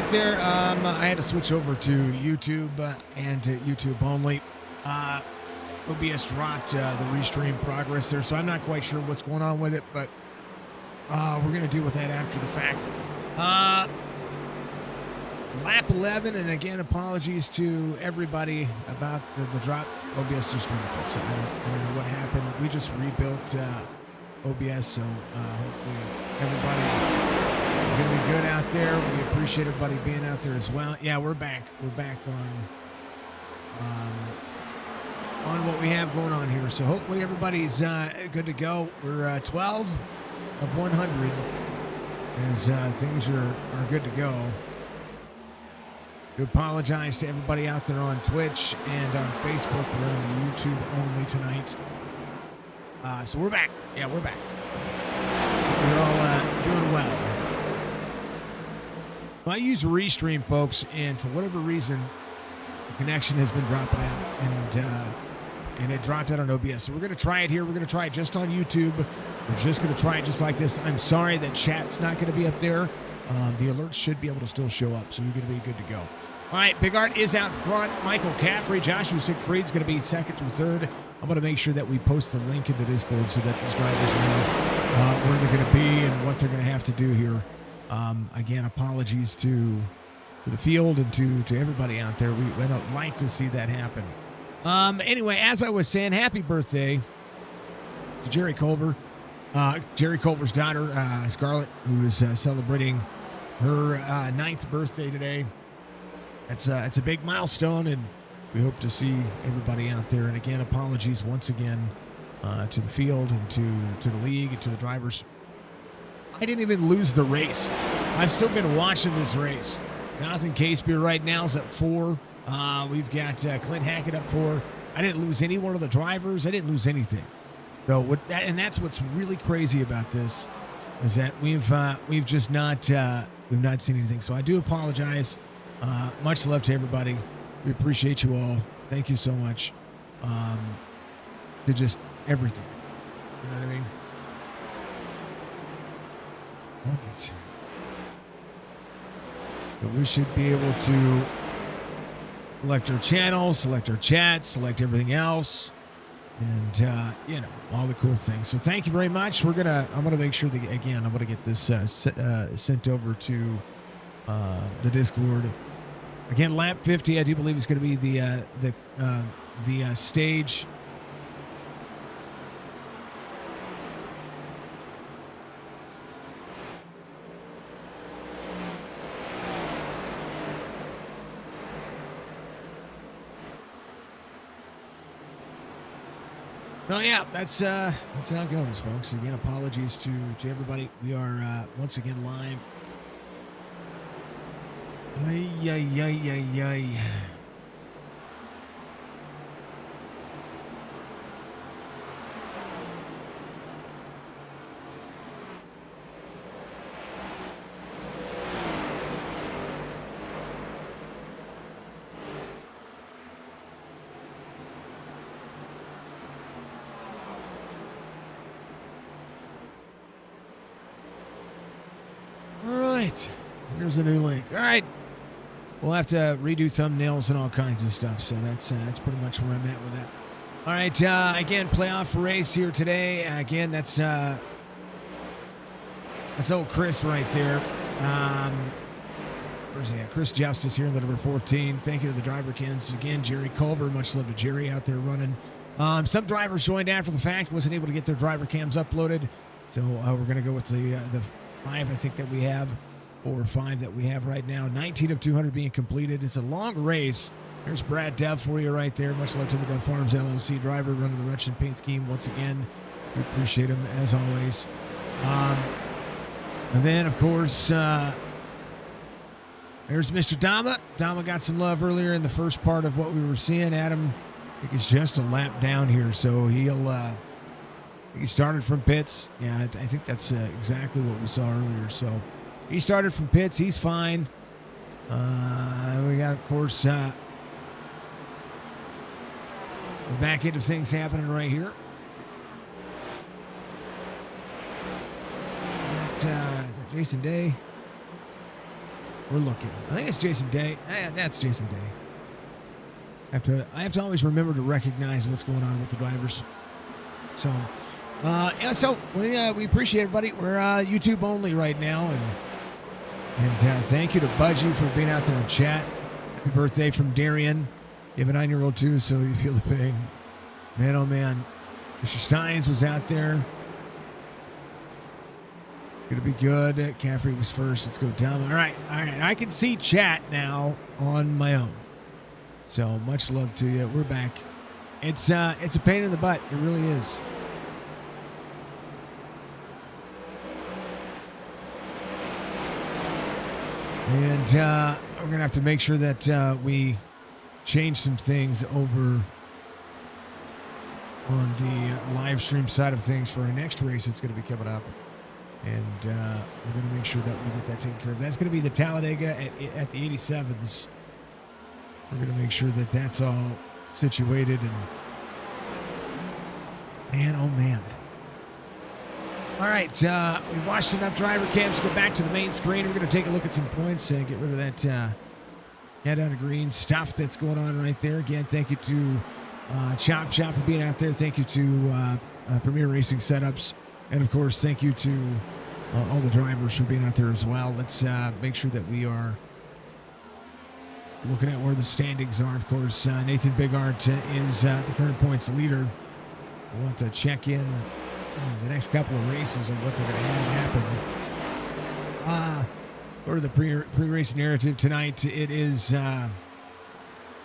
out there. I had to switch over to YouTube and to YouTube only. OBS dropped the restream progress there, so I'm not quite sure what's going on with it, but we're going to deal with that after the fact. Lap 11, and again, apologies to everybody about the drop. OBS just dropped it, so I don't know what happened. We just rebuilt OBS, so hopefully everybody is going to be good out there. We appreciate everybody being out there as well. Yeah, we're back. We're back on what we have going on here. So hopefully everybody's good to go. We're 12 of 100 as things are good to go. We apologize to everybody out there on Twitch and on Facebook. We're on YouTube only tonight. So we're back. Yeah, we're back. We're all doing well. I use Restream, folks, and for whatever reason, the connection has been dropping out, and it dropped out on OBS. So we're going to try it here. We're going to try it just on YouTube. We're just going to try it just like this. I'm sorry that chat's not going to be up there. The alerts should be able to still show up, so you're going to be good to go. All right, Big Art is out front. Michael Caffrey, Joshua Siegfried's going to be second through third. I'm going to make sure that we post the link in the Discord so that these drivers know where they're going to be and what they're going to have to do here. Again, apologies to the field and to everybody out there. We don't like to see that happen. Anyway, as I was saying, happy birthday to Jerry Culver. Jerry Culver's daughter, Scarlett, who is celebrating her 9th birthday today. It's a big milestone, and we hope to see everybody out there. And again, apologies once again to the field and to the league and to the drivers. I didn't even lose the race. I've still been watching this race. Jonathan Casebeer right now is at 4. We've got Clint Hackett up 4. I didn't lose any one of the drivers. I didn't lose anything. So and that's what's really crazy about this is that we've just not we've not seen anything. So I do apologize. Much love to everybody. We appreciate you all. Thank you so much to just everything. You know what I mean? All right. So we should be able to select our channel, select our chat, select everything else, and all the cool things. So thank you very much. I'm gonna make sure that again I'm gonna get this sent over to the Discord. Again, lap 50, I do believe is going to be the stage. Oh yeah, that's how it goes, folks. Again, apologies to everybody. We are once again live. Ay, ay, ay, ay, ay. All right, here's the new link. All right. We'll have to redo thumbnails and all kinds of stuff, so that's pretty much where I'm at with that. All right, again, playoff race here today. Again, that's old Chris right there. Where's he at? Chris Justice here in the number 14. Thank you to the driver cans. Again, Jerry Culver. Much love to Jerry out there running. Some drivers joined after the fact, wasn't able to get their driver cams uploaded, so we're going to go with the 5 I think that we have. 4 or 5 that we have right now. 19 of 200 being completed. It's a long race. There's Brad Dev for you right there. Much love to the Dev Farms LLC driver running the Wretch and Paint Scheme once again. We appreciate him as always. And then, of course, there's Mr. Dama. Dama got some love earlier in the first part of what we were seeing. Adam, I think it's just a lap down here, so he started from pits. Yeah, I think that's exactly what we saw earlier. So he started from pits. He's fine. We got, of course, the back end of things happening right here. Is that Jason Day? We're looking. I think it's Jason Day. That's Jason Day. I have to always remember to recognize what's going on with the drivers. So, we appreciate everybody. We're YouTube only right now, and thank you to Budgie for being out there in chat. Happy birthday from Darian. You have a 9-year-old too, so you feel the pain. Man, oh man. Mr. Steins was out there. It's going to be good. Caffrey was first. Let's go down. All right. I can see chat now on my own. So much love to you. We're back. It's a pain in the butt. It really is. And we're going to have to make sure that we change some things over on the live stream side of things for our next race that's going to be coming up. And we're going to make sure that we get that taken care of. That's going to be the Talladega at the 87s. We're going to make sure that that's all situated. And man, oh man. All right, we watched enough driver cams. Go back to the main screen. We're going to take a look at some points and get rid of that head on the green stuff that's going on right there. Again, thank you to Chopp'N for being out there. Thank you to Premier Racing Setups. And, of course, thank you to all the drivers for being out there as well. Let's make sure that we are looking at where the standings are. Of course, Nathan Bigart is the current points leader. We'll have to check in the next couple of races and what they're going to have happen. Go to the pre-race narrative tonight. It is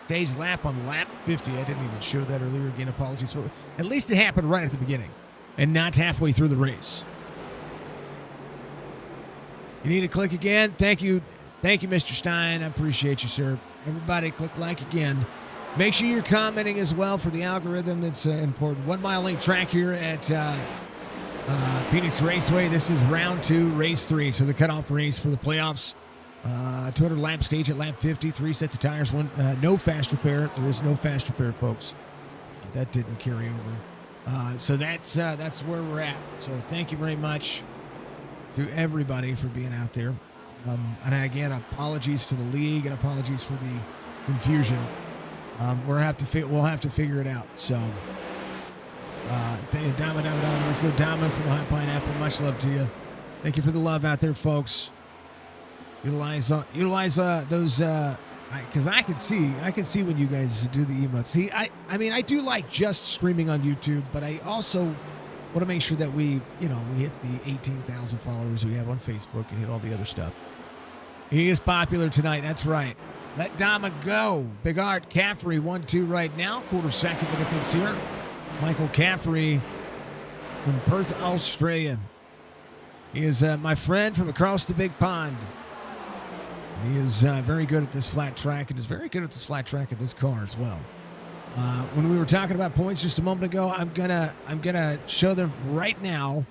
stage lap on lap 50. I didn't even show that earlier. Again, apologies. So at least it happened right at the beginning and not halfway through the race. You need to click again. Thank you, Mr. Stein. I appreciate you, sir. Everybody click like again. Make sure you're commenting as well for the algorithm. That's important. 1 mile length track here at Phoenix Raceway. This is round 2, race 3. So the cutoff race for the playoffs. 200 lap stage at lap 50. 3 sets of tires. No fast repair. There is no fast repair, folks. That didn't carry over. So that's where we're at. So thank you very much to everybody for being out there. And again, apologies to the league and apologies for the confusion. We'll have to figure it out. So, Dama, let's go Dama from Hot Pineapple. Much love to you. Thank you for the love out there, folks. Utilize those, because I can see when you guys do the emotes. See, I do like just streaming on YouTube, but I also want to make sure that we hit the 18,000 followers we have on Facebook and hit all the other stuff. He is popular tonight. That's right. Let Dama go. Big Art Caffrey 1-2 right now. Quarter second the difference here. Michael Caffrey from Perth, Australia. He is my friend from across the big pond. He is very good at this flat track and is very good at this flat track in this car as well. When we were talking about points just a moment ago, I'm gonna show them right now.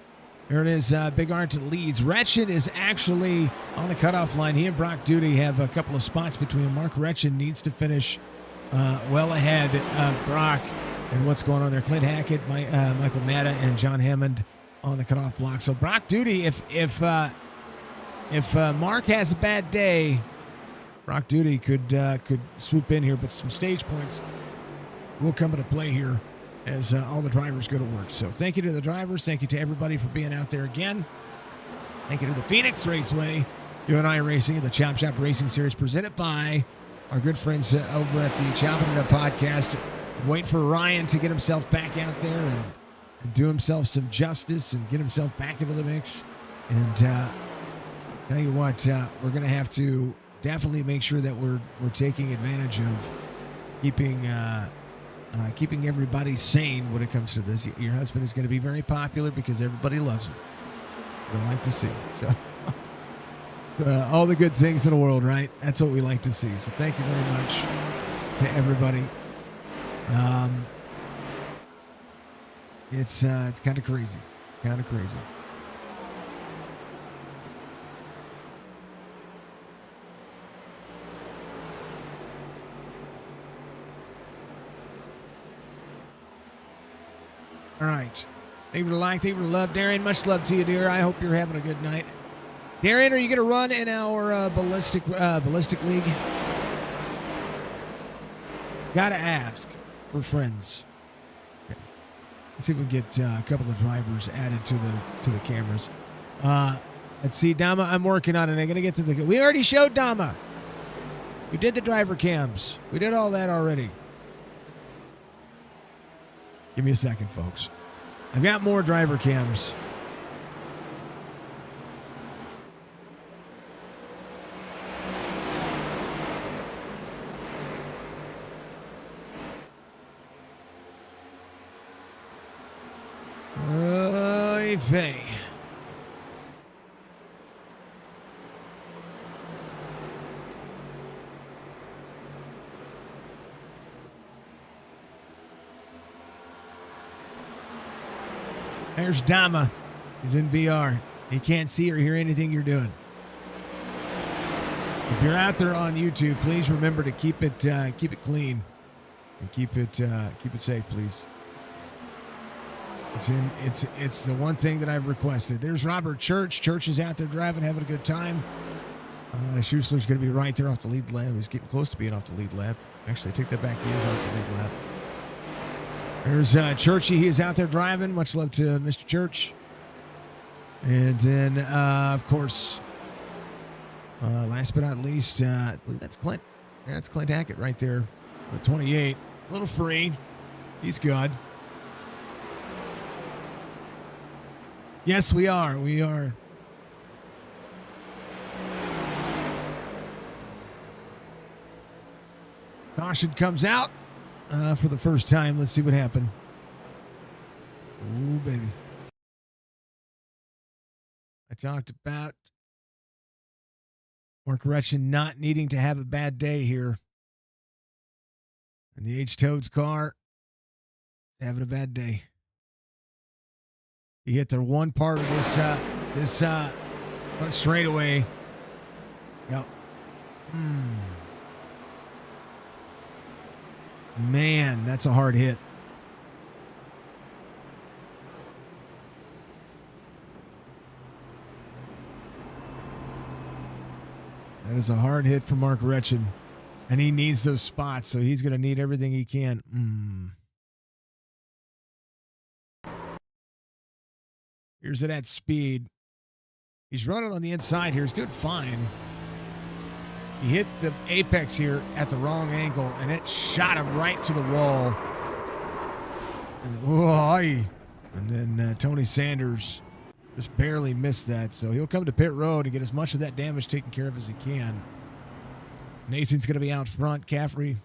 There it is. Big Art leads. Retchen is actually on the cutoff line. He and Brock Duty have a couple of spots between them. Mark Retchen needs to finish well ahead of Brock. And what's going on there? Clint Hackett, Michael Matta, and John Hammond on the cutoff block. So Brock Duty, if Mark has a bad day, Brock Duty could swoop in here, but some stage points will come into play here as all the drivers go to work. So thank you to the drivers. Thank you to everybody for being out there again. Thank you to the Phoenix Raceway, iRacing, and the Chop Shop Racing Series presented by our good friends over at the Chopp'N podcast. Wait for Ryan to get himself back out there and do himself some justice and get himself back into the mix. And tell you what, we're going to have to definitely make sure that we're taking advantage of keeping everybody sane when it comes to this. Your husband is going to be very popular because everybody loves him. We like to see. So all the good things in the world, right? That's what we like to see. So thank you very much to everybody. It's kind of crazy. All right. Thank you for the like. Thank you for the love. Darian, much love to you, dear. I hope you're having a good night. Darian, are you going to run in our ballistic league? Gotta ask. We're friends. Okay. Let's see if we can get a couple of drivers added to the cameras. Let's see, Dama. I'm working on it. I'm gonna get to the. We already showed Dama. We did the driver cams. We did all that already. Give me a second, folks. I've got more driver cams. Hey. There's Dama. He's in VR. He can't see or hear anything you're doing. If you're out there on YouTube, please remember to keep it clean and keep it safe, please. It's the one thing that I've requested. There's Robert Church. Church is out there driving, having a good time. Schuessler's going to be right there off the lead lap. He's getting close to being off the lead lap. Actually, take that back. He is off the lead lap. There's Churchy. He is out there driving. Much love to Mr. Church. And then, of course, last but not least, I believe that's Clint. Yeah, that's Clint Hackett right there. With 28. A little free. He's good. Yes, we are. We are. Caution comes out for the first time. Let's see what happened. Ooh, baby. I talked about Mark Retchen not needing to have a bad day here. And the H-Toad's car having a bad day. He hit the one part of this front straightaway. Yep. Man, that's a hard hit. That is a hard hit for Mark Retchen. And he needs those spots, so he's going to need everything he can. Here's it at speed. He's running on the inside here. He's doing fine. He hit the apex here at the wrong angle, and it shot him right to the wall. And then Tony Sanders just barely missed that. So he'll come to pit road and get as much of that damage taken care of as he can. Nathan's going to be out front. Caffrey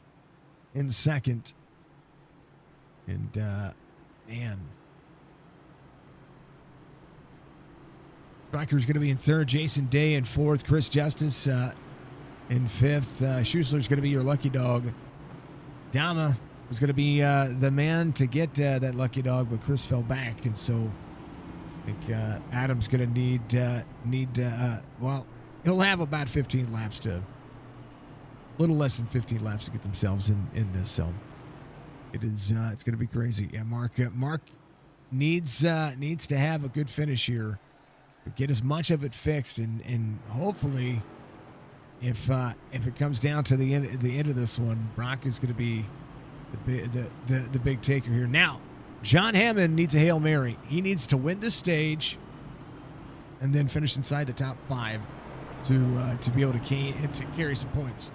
in second. And, man. Stryker's going to be in third. Jason Day in fourth. Chris Justice in fifth. Schuessler's going to be your lucky dog. Dama was going to be the man to get that lucky dog, but Chris fell back. And so I think Adam's going to need well, he'll have about 15 laps to, a little less than 15 laps to get themselves in this. So it's going to be crazy. Yeah, Mark needs to have a good finish here. Get as much of it fixed, and hopefully, if it comes down to the end of this one, Brock is going to be the big taker here. Now, John Hammond needs a Hail Mary. He needs to win the stage, and then finish inside the top 5 to be able to carry some points.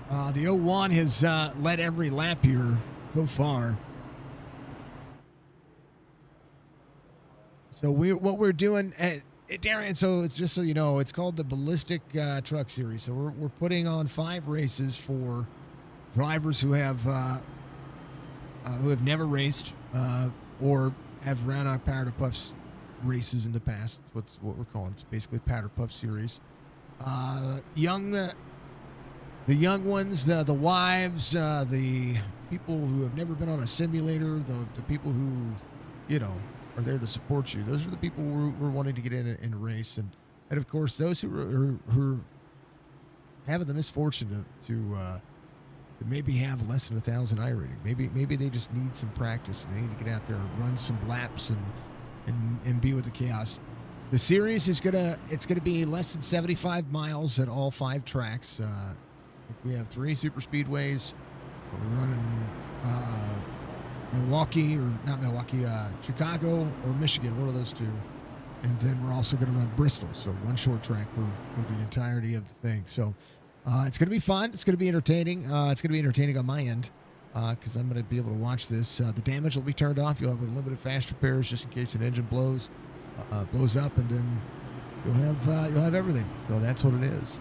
The 01 has led every lap here so far. So what we're doing, Darian. So it's just so you know, it's called the Ballistic Truck Series. So we're putting on 5 races for drivers who have never raced or have ran our Powder to Puffs races in the past. That's what we're calling. It's basically Powder Puff Series. The young ones, the wives, the people who have never been on a simulator, the people who, are there to support you. Those are the people we're wanting to get in a race, and of course those who are having the misfortune to maybe have less than 1,000 iRating. Maybe they just need some practice and they need to get out there and run some laps and be with the chaos. The series is it's gonna be less than 75 miles at all 5 tracks. We have 3 super speedways. We're running Milwaukee, or not Milwaukee, Chicago or Michigan, one of those 2. And then we're also going to run Bristol, so 1 short track for the entirety of the thing. So it's going to be fun. It's going to be entertaining. It's going to be entertaining on my end because I'm going to be able to watch this. The damage will be turned off. You'll have unlimited fast repairs just in case an engine blows up, and then you'll have everything. So that's what it is.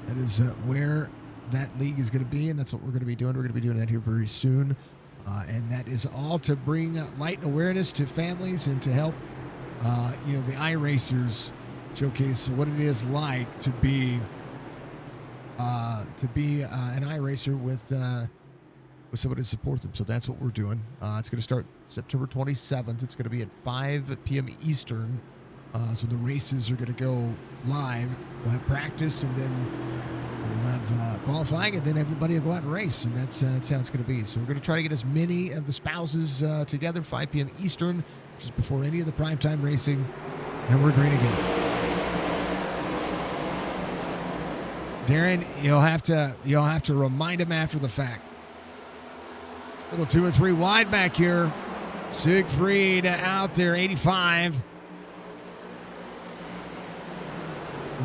That is where that league is going to be, and that's what we're going to be doing. We're going to be doing that here very soon, and that is all to bring light and awareness to families and to help the iRacers showcase what it is like to be an iRacer with somebody to support them. So that's what we're doing. It's going to start September 27th. It's going to be at 5 p.m. Eastern. So the races are going to go live. We'll have practice, and then we'll have qualifying, and then everybody will go out and race, and that's how it's going to be. So we're going to try to get as many of the spouses together, 5 p.m. Eastern, just before any of the primetime racing, and we're green again. Darren, you'll have to remind him after the fact. Little 2 and 3 wide back here. Siegfried out there, 85.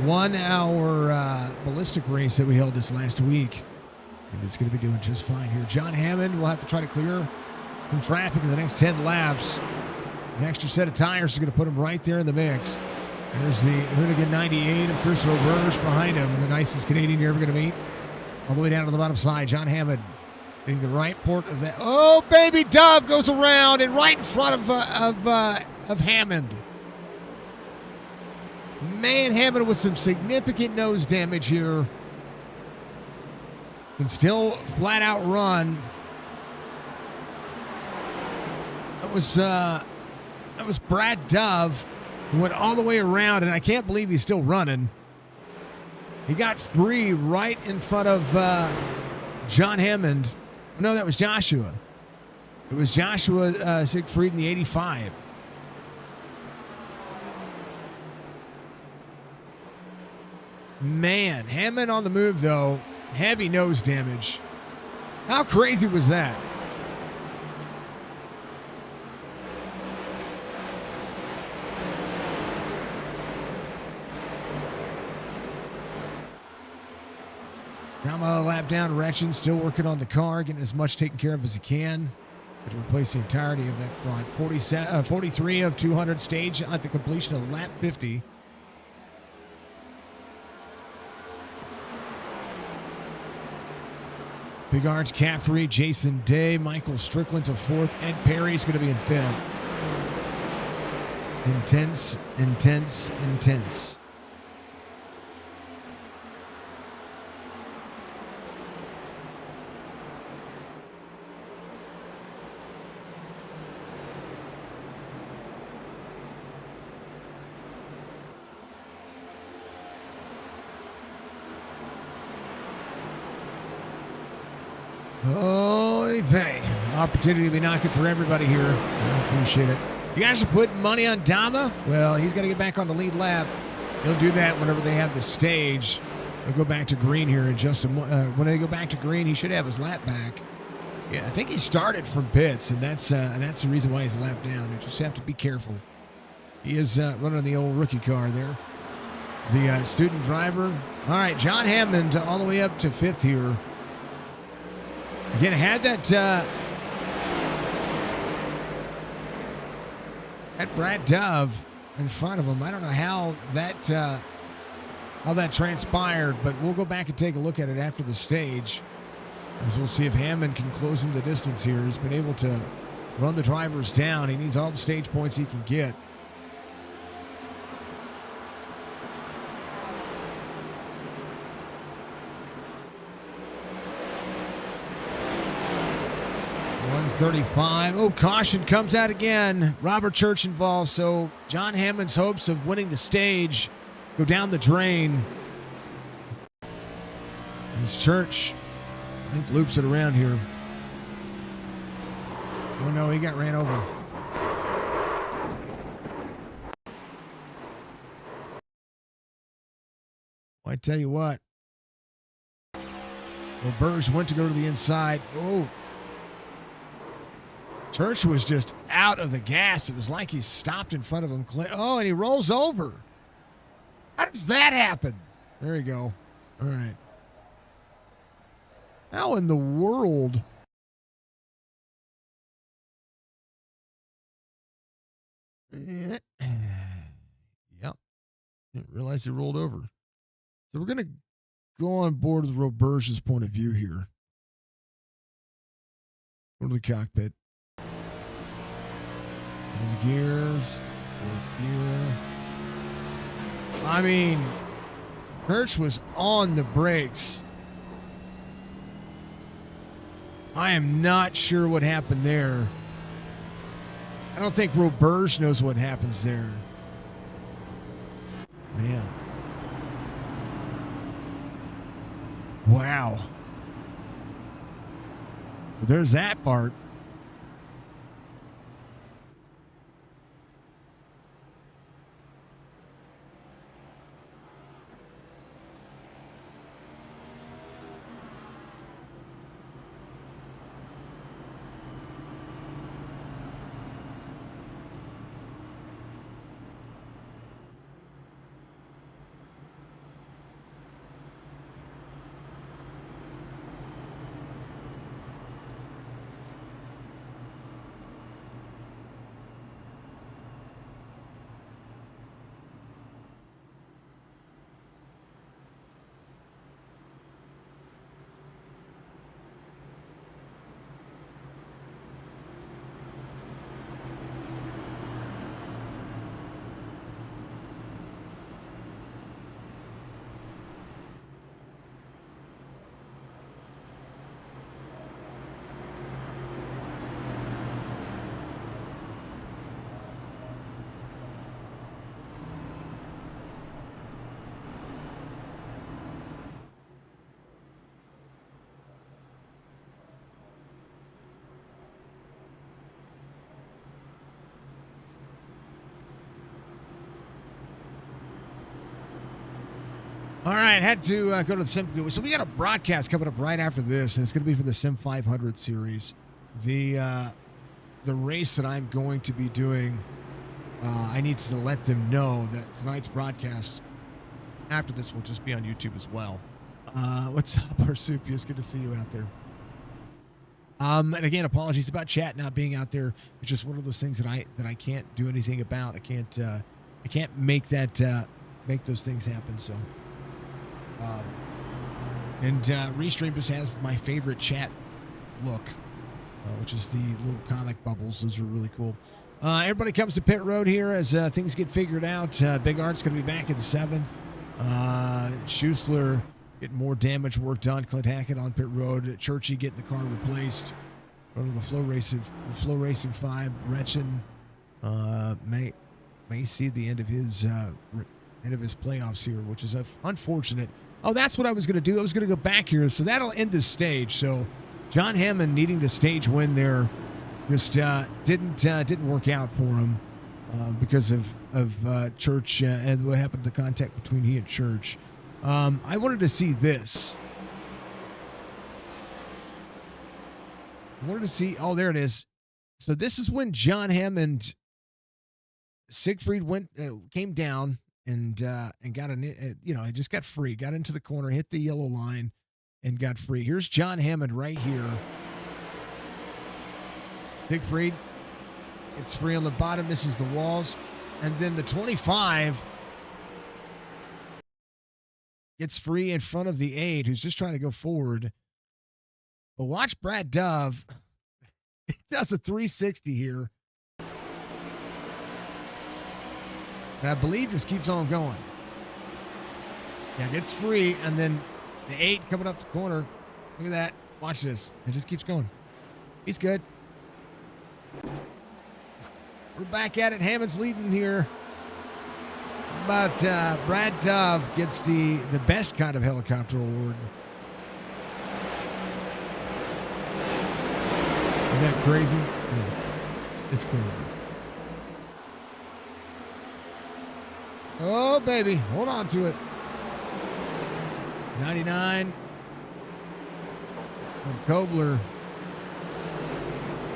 1 hour ballistic race that we held this last week. And it's going to be doing just fine here. John Hammond will have to try to clear some traffic in the next 10 laps. An extra set of tires is going to put him right there in the mix. There's the Hoonigan 98 of Chris Roberge behind him, the nicest Canadian you're ever going to meet. All the way down to the bottom side, John Hammond getting the right port of that. Oh, baby Dove goes around and right in front of Hammond. Man, Hammond with some significant nose damage here. Can still flat out run. That was Brad Dove, who went all the way around, and I can't believe he's still running. He got free right in front of John Hammond. No, that was Joshua. It was Joshua Siegfried in the 85. Man, Hammond on the move, though. Heavy nose damage. How crazy was that? Now I'm a lap down. Retchin still working on the car, getting as much taken care of as he can to replace the entirety of that front. 43 of 200 stage at the completion of lap 50. Big Arch Caffrey, Jason Day, Michael Strickland to 4th. Ed Perry's going to be in 5th. Intense, intense, intense. Holy pay. Opportunity to be knocking for everybody here. I appreciate it. You guys are putting money on Dama? Well, he's got to get back on the lead lap. He'll do that whenever they have the stage. They'll go back to green here in just a moment. When they go back to green, he should have his lap back. Yeah, I think he started from pits, and that's the reason why he's lapped down. You just have to be careful. He is running the old rookie car there. The student driver. All right, John Hammond all the way up to 5th here. Again, had that Brad Dove in front of him. I don't know how that transpired, but we'll go back and take a look at it after the stage, as we'll see if Hammond can close in the distance here. He's been able to run the drivers down. He needs all the stage points he can get. .135. Oh, caution comes out again. Robert Church involved, so John Hammond's hopes of winning the stage go down the drain. As Church, I think, loops it around here. Oh no, he got ran over. I tell you what. Well, Burge went to go to the inside. Oh. Church was just out of the gas. It was like he stopped in front of him. Oh, and he rolls over. How does that happen? There you go. All right. How in the world? Yep. Didn't realize he rolled over. So we're going to go on board with Roberge's point of view here. Go to the cockpit. The gears. Fourth gear. I mean, Hirsch was on the brakes. I am not sure what happened there. I don't think Roberge knows what happens there. Man. Wow. So there's that part. All right, had to go to the Sim. So we got a broadcast coming up right after this, and it's going to be for the Sim 500 series. The race that I'm going to be doing, I need to let them know that tonight's broadcast after this will just be on YouTube as well. What's up, Arsupius? Good to see you out there. And again, apologies about chat not being out there. It's just one of those things that I can't do anything about. I can't make those things happen. So. And Restream just has my favorite chat look, which is the little comic bubbles. Those are really cool. Everybody comes to pit road here as things get figured out. Big Art's going to be back in the 7th. Schuessler getting more damage work done. Clint Hackett on pit road. Churchy getting the car replaced. Go to the Flow Racing 5. Retchen may see the end of his playoffs here, which is unfortunate. Oh, that's what I was going to do. I was going to go back here, so that'll end this stage. So John Hammond needing the stage win there just didn't work out for him because of Church and what happened, the contact between he and Church. I wanted to see this. I wanted to see. Oh, there it is. So this is when John Hammond, Siegfried came down. And got he just got free, got into the corner, hit the yellow line, and got free. Here's John Hammond right here. Siegfried gets free on the bottom, misses the walls, and then the 25 gets free in front of the 8, who's just trying to go forward. But watch Brad Dove. He does a 360 here. And I believe just keeps on going. Yeah, gets free, and then the 8 coming up the corner. Look at that. Watch this. It just keeps going. He's good. We're back at it. Hammond's leading here. But Brad Dove gets the best kind of helicopter award. Isn't that crazy? Yeah, it's crazy. Oh, baby. Hold on to it. 99 of Kobler.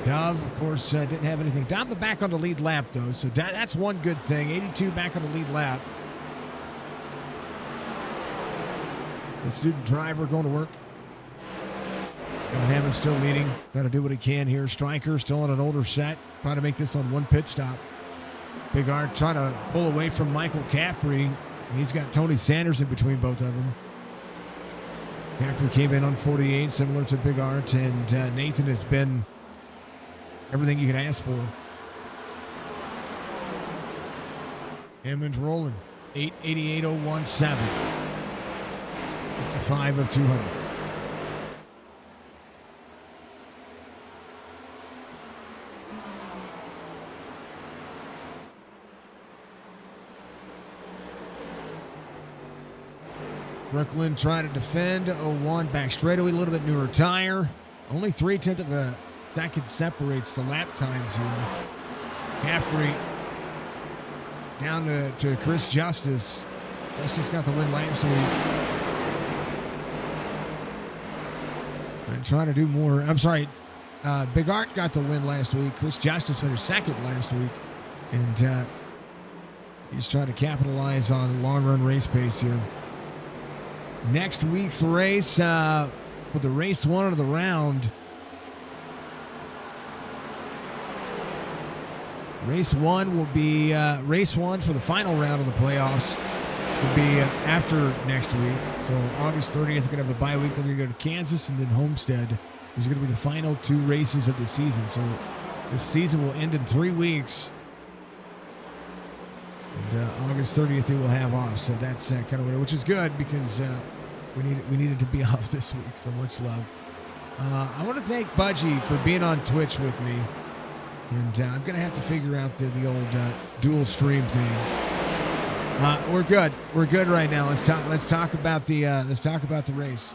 Dove, of course, didn't have anything. Dove back on the lead lap, though, so that's one good thing. 82 back on the lead lap. The student driver going to work. John Hammond still leading. Got to do what he can here. Stryker still on an older set. Trying to make this on one pit stop. Big Art trying to pull away from Michael Caffrey. And he's got Tony Sanders in between both of them. Caffrey came in on 48, similar to Big Art. And Nathan has been everything you could ask for. Hammond rolling. 888.017. 55 of 200. Brooklyn trying to defend. 01 back straightaway, a little bit newer tire. Only 0.3 of a second separates the lap times here. Caffrey down to Chris Justice. Justice got the win last week. And trying to do more. I'm sorry. Big Art got the win last week. Chris Justice finished second last week. And he's trying to capitalize on long run race pace here. Next week's race for the race one of the round. Race one will be race one for the final round of the playoffs. Will be after next week. So August 30th, we're going to have a bye week. Then we're going to go to Kansas and then Homestead. These are going to be the final two races of the season. So this season will end in 3 weeks. And August 30th, we will have off. So that's kind of weird, which is good because we needed to be off this week. So much love. I want to thank Budgie for being on Twitch with me. And I'm going to have to figure out the old dual stream thing. We're good. We're good right now. Let's talk about the race.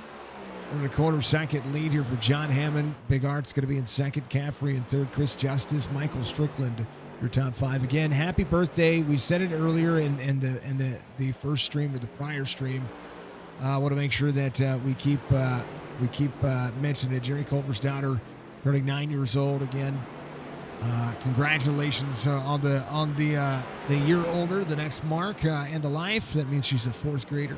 We're in a quarter second lead here for John Hammond. Big Art's going to be in second. Caffrey in third. Chris Justice, Michael Strickland, your top five. Again, happy birthday. We said it earlier in the first stream or the prior stream. I want to make sure that we keep mentioning it. Jerry Culver's daughter turning 9 years old again. Congratulations on the year older, the next mark in the life. That means she's a fourth grader.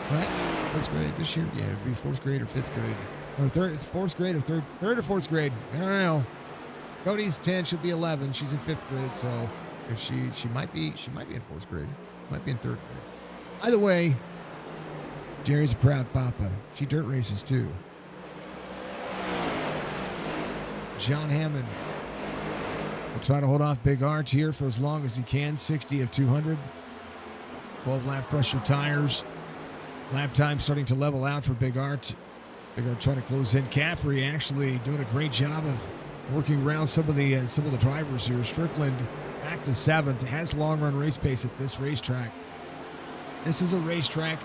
What? Fourth grade this year? Yeah, it'd be fourth grade or fifth grade. Or fourth grade or third or fourth grade. I don't know. Cody's 10, she'll be 11. She's in fifth grade, so if she might be in fourth grade. Might be in third grade. Either way, Jerry's a proud papa. She dirt races too. John Hammond will try to hold off Big Art here for as long as he can. 60 of 200. 12 lap pressure tires. Lap time starting to level out for Big Art. Big Art trying to close in. Caffrey actually doing a great job of working around some of the drivers here. Strickland back to seventh. Has long run race pace at this racetrack. This is a racetrack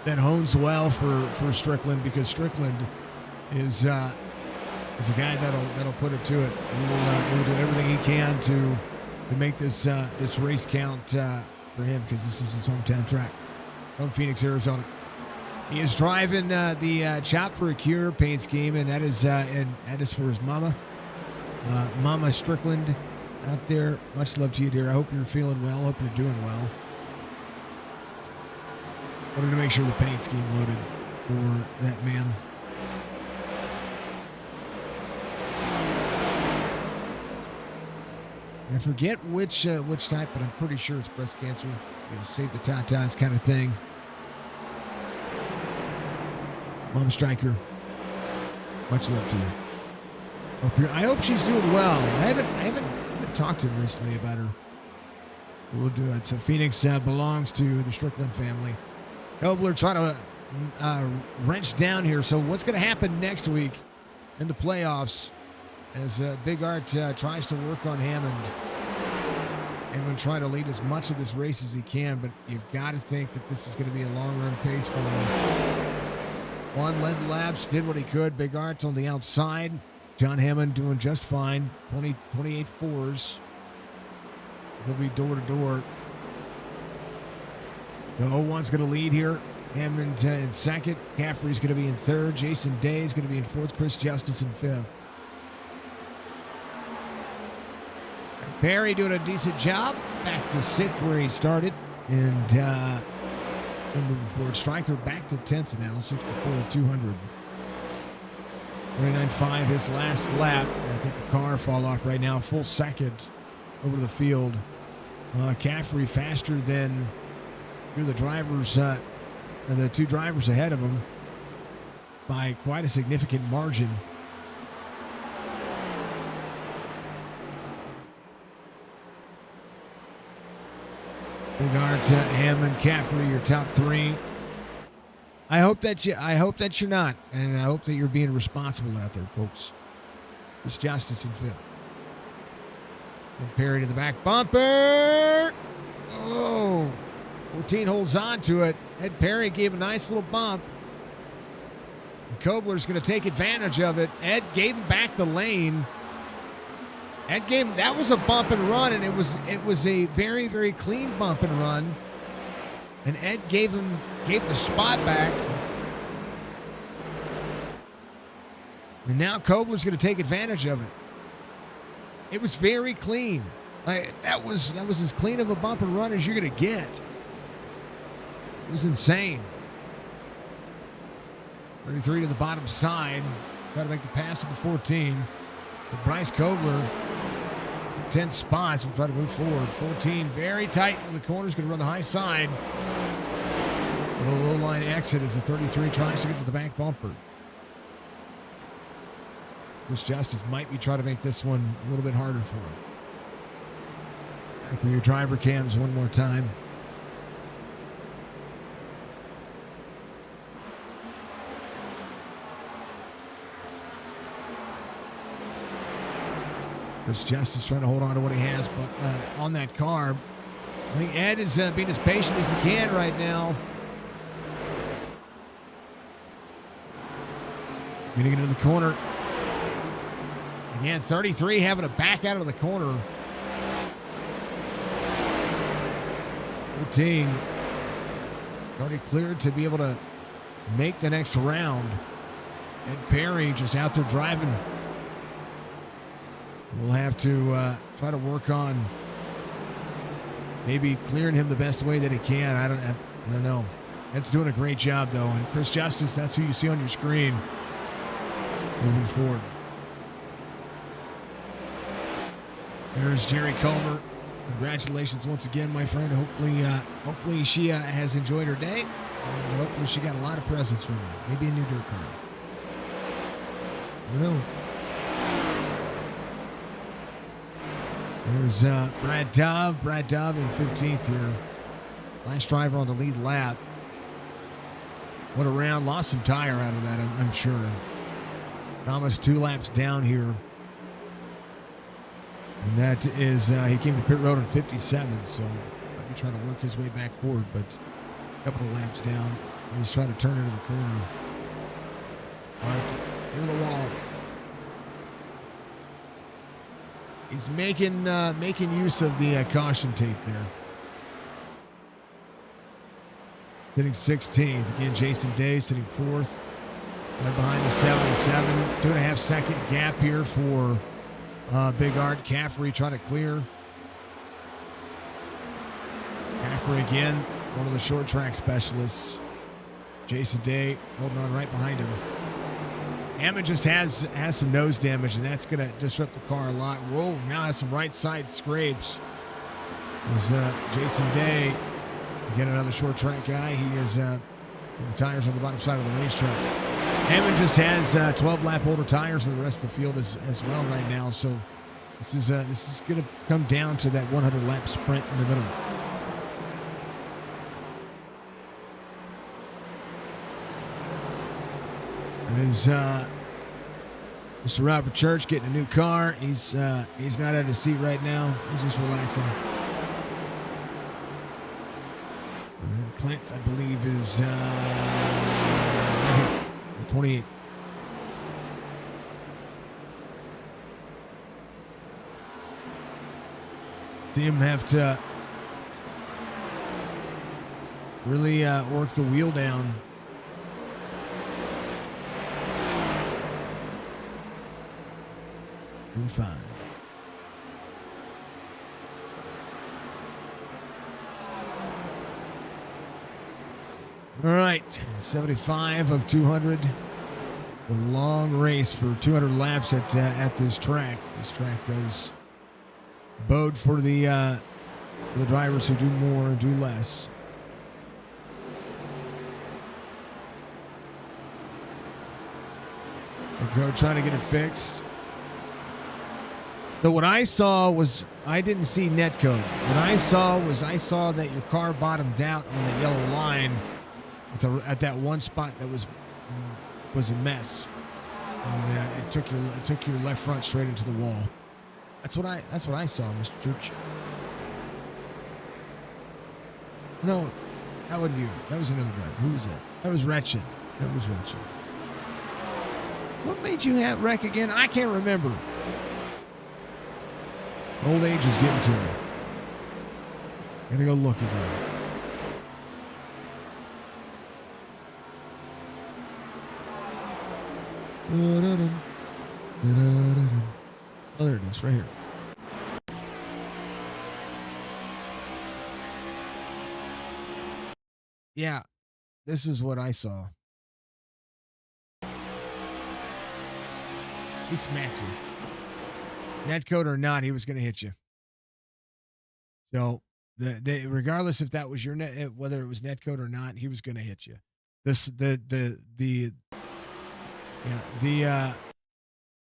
that hones well for Strickland because Strickland is a guy that'll put it to it. He will do everything he can to make this race count for him because this is his hometown track from Phoenix, Arizona. He is driving the Chop for a Cure paint scheme, and that is for his mama, Mama Strickland, out there. Much love to you, dear. I hope you're feeling well. Hope you're doing well. Wanted to make sure the paint scheme loaded for that man. I forget which type, but I'm pretty sure it's breast cancer. Save the tatas kind of thing. Mom Striker, much love to you. I hope she's doing well. I haven't talked to him recently about her. We'll do it. So Phoenix belongs to the Strickland family. Kobler trying to wrench down here. So what's going to happen next week in the playoffs as Big Art tries to work on Hammond? Hammond trying to lead as much of this race as he can, but you've got to think that this is going to be a long-run pace for him. One led the laps, did what he could. Big Art's on the outside. John Hammond doing just fine. 28 fours. He'll be door to door. The 01's going to lead here. Hammond in second. Caffrey's going to be in third. Jason Day is going to be in fourth. Chris Justice in fifth. Perry doing a decent job. Back to sixth where he started. And moving forward. Stryker back to 10th now. 64-200. 29.5 his last lap. I think the car fall off right now. Full second over the field. Caffrey faster than the drivers, the two drivers ahead of him by quite a significant margin. Bigart, Hammond, Caffrey, your top three. I hope that you're not, and I hope that you're being responsible out there, folks. It's Justice in fifth. And Perry to the back bumper. Oh, 14 holds on to it. Ed Perry gave a nice little bump. And Kobler's going to take advantage of it. Ed gave him back the lane. Ed gave him, that was a bump and run, and it was a very, very clean bump and run. And Ed gave the spot back. And now Kobler's going to take advantage of it. It was very clean. That was as clean of a bump and run as you're going to get. It was insane. 33 to the bottom side. Got to make the pass at the 14. But Bryce Kobler, 10 spots, will try to move forward. 14 very tight in the corners, going to run the high side. A little low line exit as the 33 tries to get to the back bumper. Chris Justice might be trying to make this one a little bit harder for him. Back for your driver cams one more time. Chris Justice trying to hold on to what he has on that car. I think Ed is being as patient as he can right now. Going to get into the corner. Again, 33 having to back out of the corner. 14 already cleared to be able to make the next round. Ed Perry just out there driving. We'll have to try to work on maybe clearing him the best way that he can. I don't know. Ed's doing a great job, though. And Chris Justice, that's who you see on your screen moving forward. There's Jerry Culver. Congratulations once again, my friend. Hopefully she has enjoyed her day. And hopefully she got a lot of presents from you. Maybe a new dirt car. I don't know. There's Brad Dove. Brad Dove in 15th here. Last driver on the lead lap. What a round. Lost some tire out of that, I'm sure. Almost 2 laps down here. And that is, he came to pit road in 57, so might be trying to work his way back forward, but a couple of laps down. He's trying to turn into the corner. Right near the wall. He's making use of the caution tape there. Sitting 16th. Again, Jason Day sitting 4th. Right behind the 77. 2.5 second gap here for Big Art. Caffrey trying to clear. Caffrey again, one of the short track specialists. Jason Day holding on right behind him. Hammond just has some nose damage, and that's going to disrupt the car a lot. Whoa, now has some right side scrapes. There's Jason Day, again another short track guy. He is the tires on the bottom side of the racetrack. Hammond just has 12 lap older tires than the rest of the field as well right now. So this is going to come down to that 100 lap sprint in the middle. It is Mr. Robert Church getting a new car. He's not at his seat right now. He's just relaxing. And then Clint, I believe, is right here, the 28. See him have to Really worked the wheel down. And fine. All right, 75 of 200. A long race for 200 laps at this track. This track does bode for the drivers who do more and do less. Go trying to get it fixed. So what I saw was, I didn't see netcode. What I saw that your car bottomed out on the yellow line at that one spot that was a mess. And it took your left front straight into the wall. That's what I saw, Mr. Church. No, that wasn't you. That was another driver. Who was that? That was Wretched. What made you wreck again? I can't remember. Old age is getting to me. Gotta go look again. Oh, there it is, right here. Yeah, this is what I saw. He smacked you. Netcode or not, he was going to hit you. So, regardless if that was your net, whether it was netcode or not, he was going to hit you.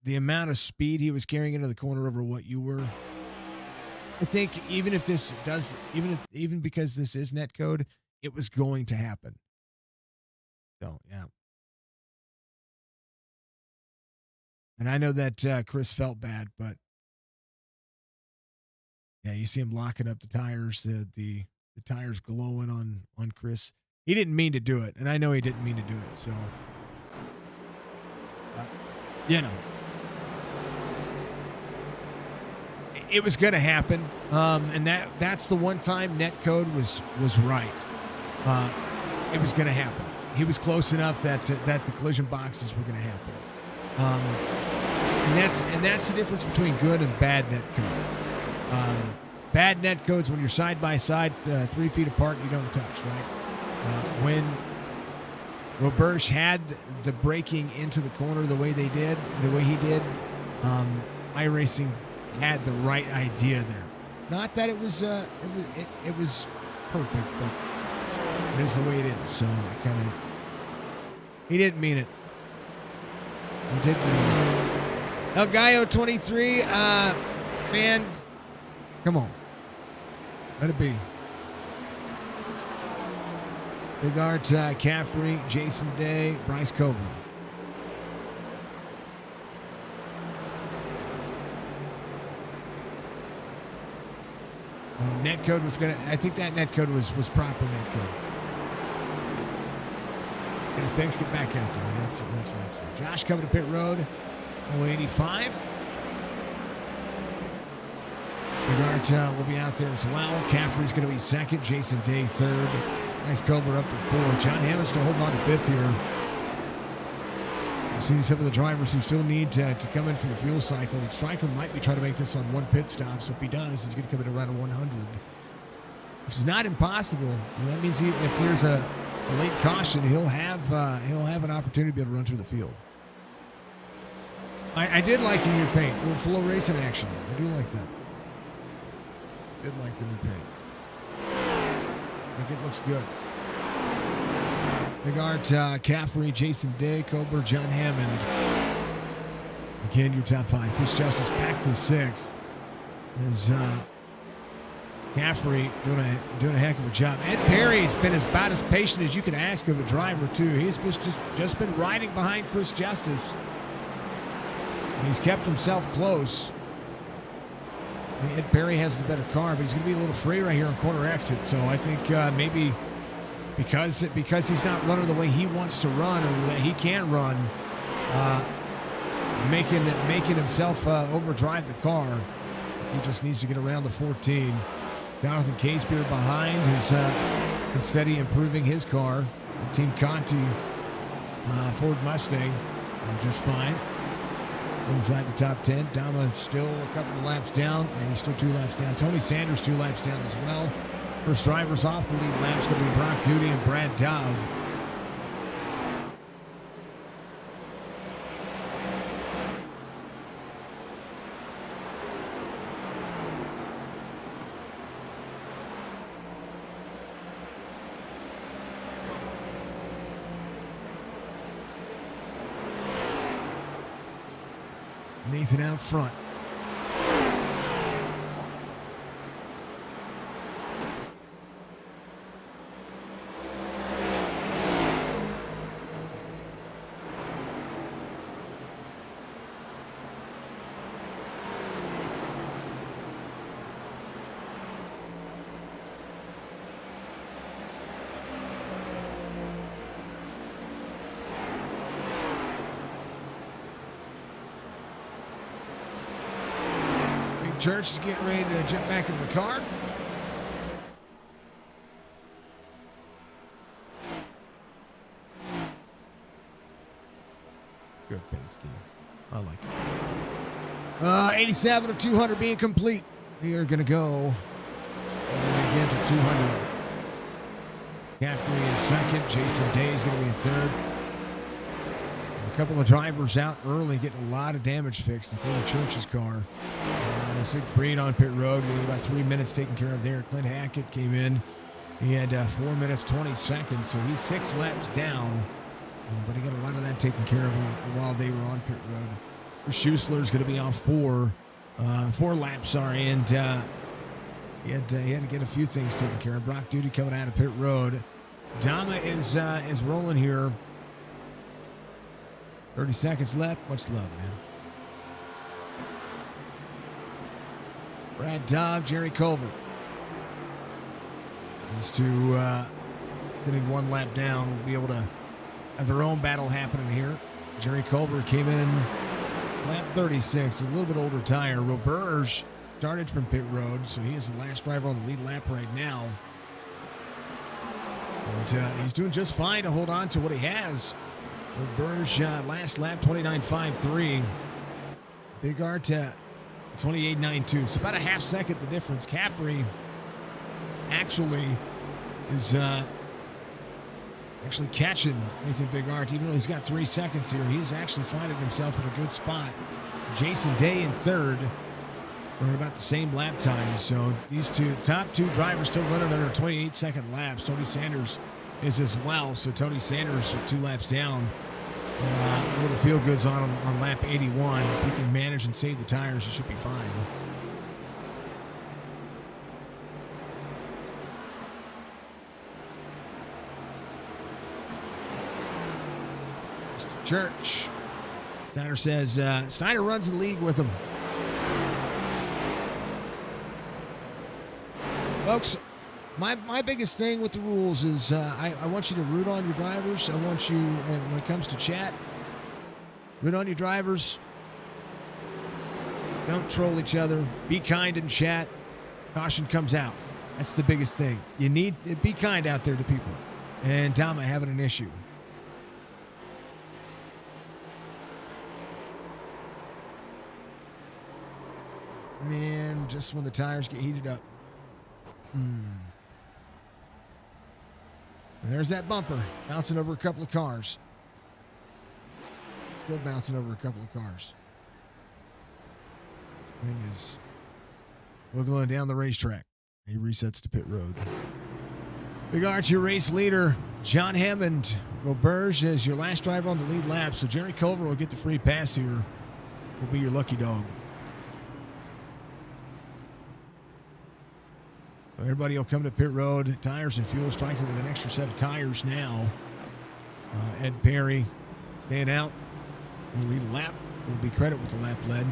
The amount of speed he was carrying into the corner over what you were. I think even because this is netcode, it was going to happen. So, yeah. And I know that Chris felt bad, but yeah, you see him locking up the tires, the tires glowing on Chris. He didn't mean to do it, and I know he didn't mean to do it. So, it was going to happen, and that's the one time netcode was right. It was going to happen. He was close enough that the collision boxes were going to happen. And that's the difference between good and bad netcode. Bad netcode's when you're side by side, 3 feet apart, you don't touch, right? When Roberge had the braking into the corner the way he did, iRacing had the right idea there. Not that it was perfect, but it is the way it is. So he didn't mean it. He didn't mean it. El Gallo 23, man, come on. Let it be. Big Art, Caffrey, Jason Day, Bryce Copeland. Netcode was I think that netcode was proper netcode. Get it fixed, get back out there. That's right. Josh coming to pit road. 85. Bigart will be out there as well. Caffrey's going to be second. Jason Day third. Nice Cobler up to 4. John Hammond still holding on to 5th here. You see some of the drivers who still need to come in for the fuel cycle. Stryker might be trying to make this on one pit stop, so if he does, he's going to come in around 100, which is not impossible. And that means if there's a late caution, he'll have an opportunity to be able to run through the field. I did like the new paint. A little flow racing action. I do like that. Did like the new paint. I think it looks good. Big Art, Caffrey, Jason Day, Cobler, John Hammond. Again, your top 5. Chris Justice back to 6th. As Caffrey doing a heck of a job. Ed Perry's been about as patient as you can ask of a driver, too. He's just been riding behind Chris Justice. He's kept himself close. Ed Perry has the better car, but he's going to be a little free right here on corner exit. So I think maybe because he's not running the way he wants to run or that he can run, making himself overdrive the car. He just needs to get around the 14. Jonathan Casebeer behind, who's and steady improving his car. Team Conti Ford Mustang just fine. Inside the top 10. Dama still a couple of laps down, and he's still 2 laps down. Tony Sanders 2 laps down as well. First drivers off the lead laps going to be Brock Duty and Brad Dove. Nathan out front. Church is getting ready to jump back in the car. Good paint scheme. I like it. 87 of 200 being complete. We are going to go again to 200. Caffrey in second. Jason Day is going to be in third. A couple of drivers out early getting a lot of damage fixed, including Church's car. Siegfried on pit road, getting about 3 minutes taken care of there. Clint Hackett came in. He had 4 minutes, 20 seconds, so he's 6 laps down. But he got a lot of that taken care of while they were on pit road. Schuessler's going to be off 4 laps, and he had to get a few things taken care of. Brock Duty coming out of pit road. Dama is rolling here. 30 seconds left. Much love, man. Brad Dove, Jerry Culver. These two sitting 1 lap down will be able to have their own battle happening here. Jerry Culver came in lap 36, a little bit older tire. Roberge started from pit road, so he is the last driver on the lead lap right now. And he's doing just fine to hold on to what he has. Roberge last lap 29.53. Big Arta 28.92. So about a half second the difference. Caffrey actually is catching Nathan Bigart. Even though he's got 3 seconds here, he's actually finding himself in a good spot. Jason Day in third. We're about the same lap time. So these top two drivers still running under 28-second laps. Tony Sanders is as well. So Tony Sanders 2 laps down. A little feel goods on him on lap 81. If he can manage and save the tires, he should be fine. Mr. Church. Snyder says Snyder runs the league with him. Folks, my biggest thing with the rules is I want you to root on your drivers. I want you, and when it comes to chat, root on your drivers. Don't troll each other. Be kind in chat. Caution comes out. That's the biggest thing. You need to be kind out there to people. And Dama having an issue. Man, just when the tires get heated up. There's that bumper bouncing over a couple of cars. Still bouncing over a couple of cars. Thing is wiggling down the racetrack. He resets to pit road. Big Arch, your race leader, John Hammond. Roberge is your last driver on the lead lap, so Jerry Culver will get the free pass here. Will be your lucky dog. Everybody will come to pit road. Tires and fuel striker with an extra set of tires now. Ed Perry staying out in the lead lap. Will be credit with the lap led.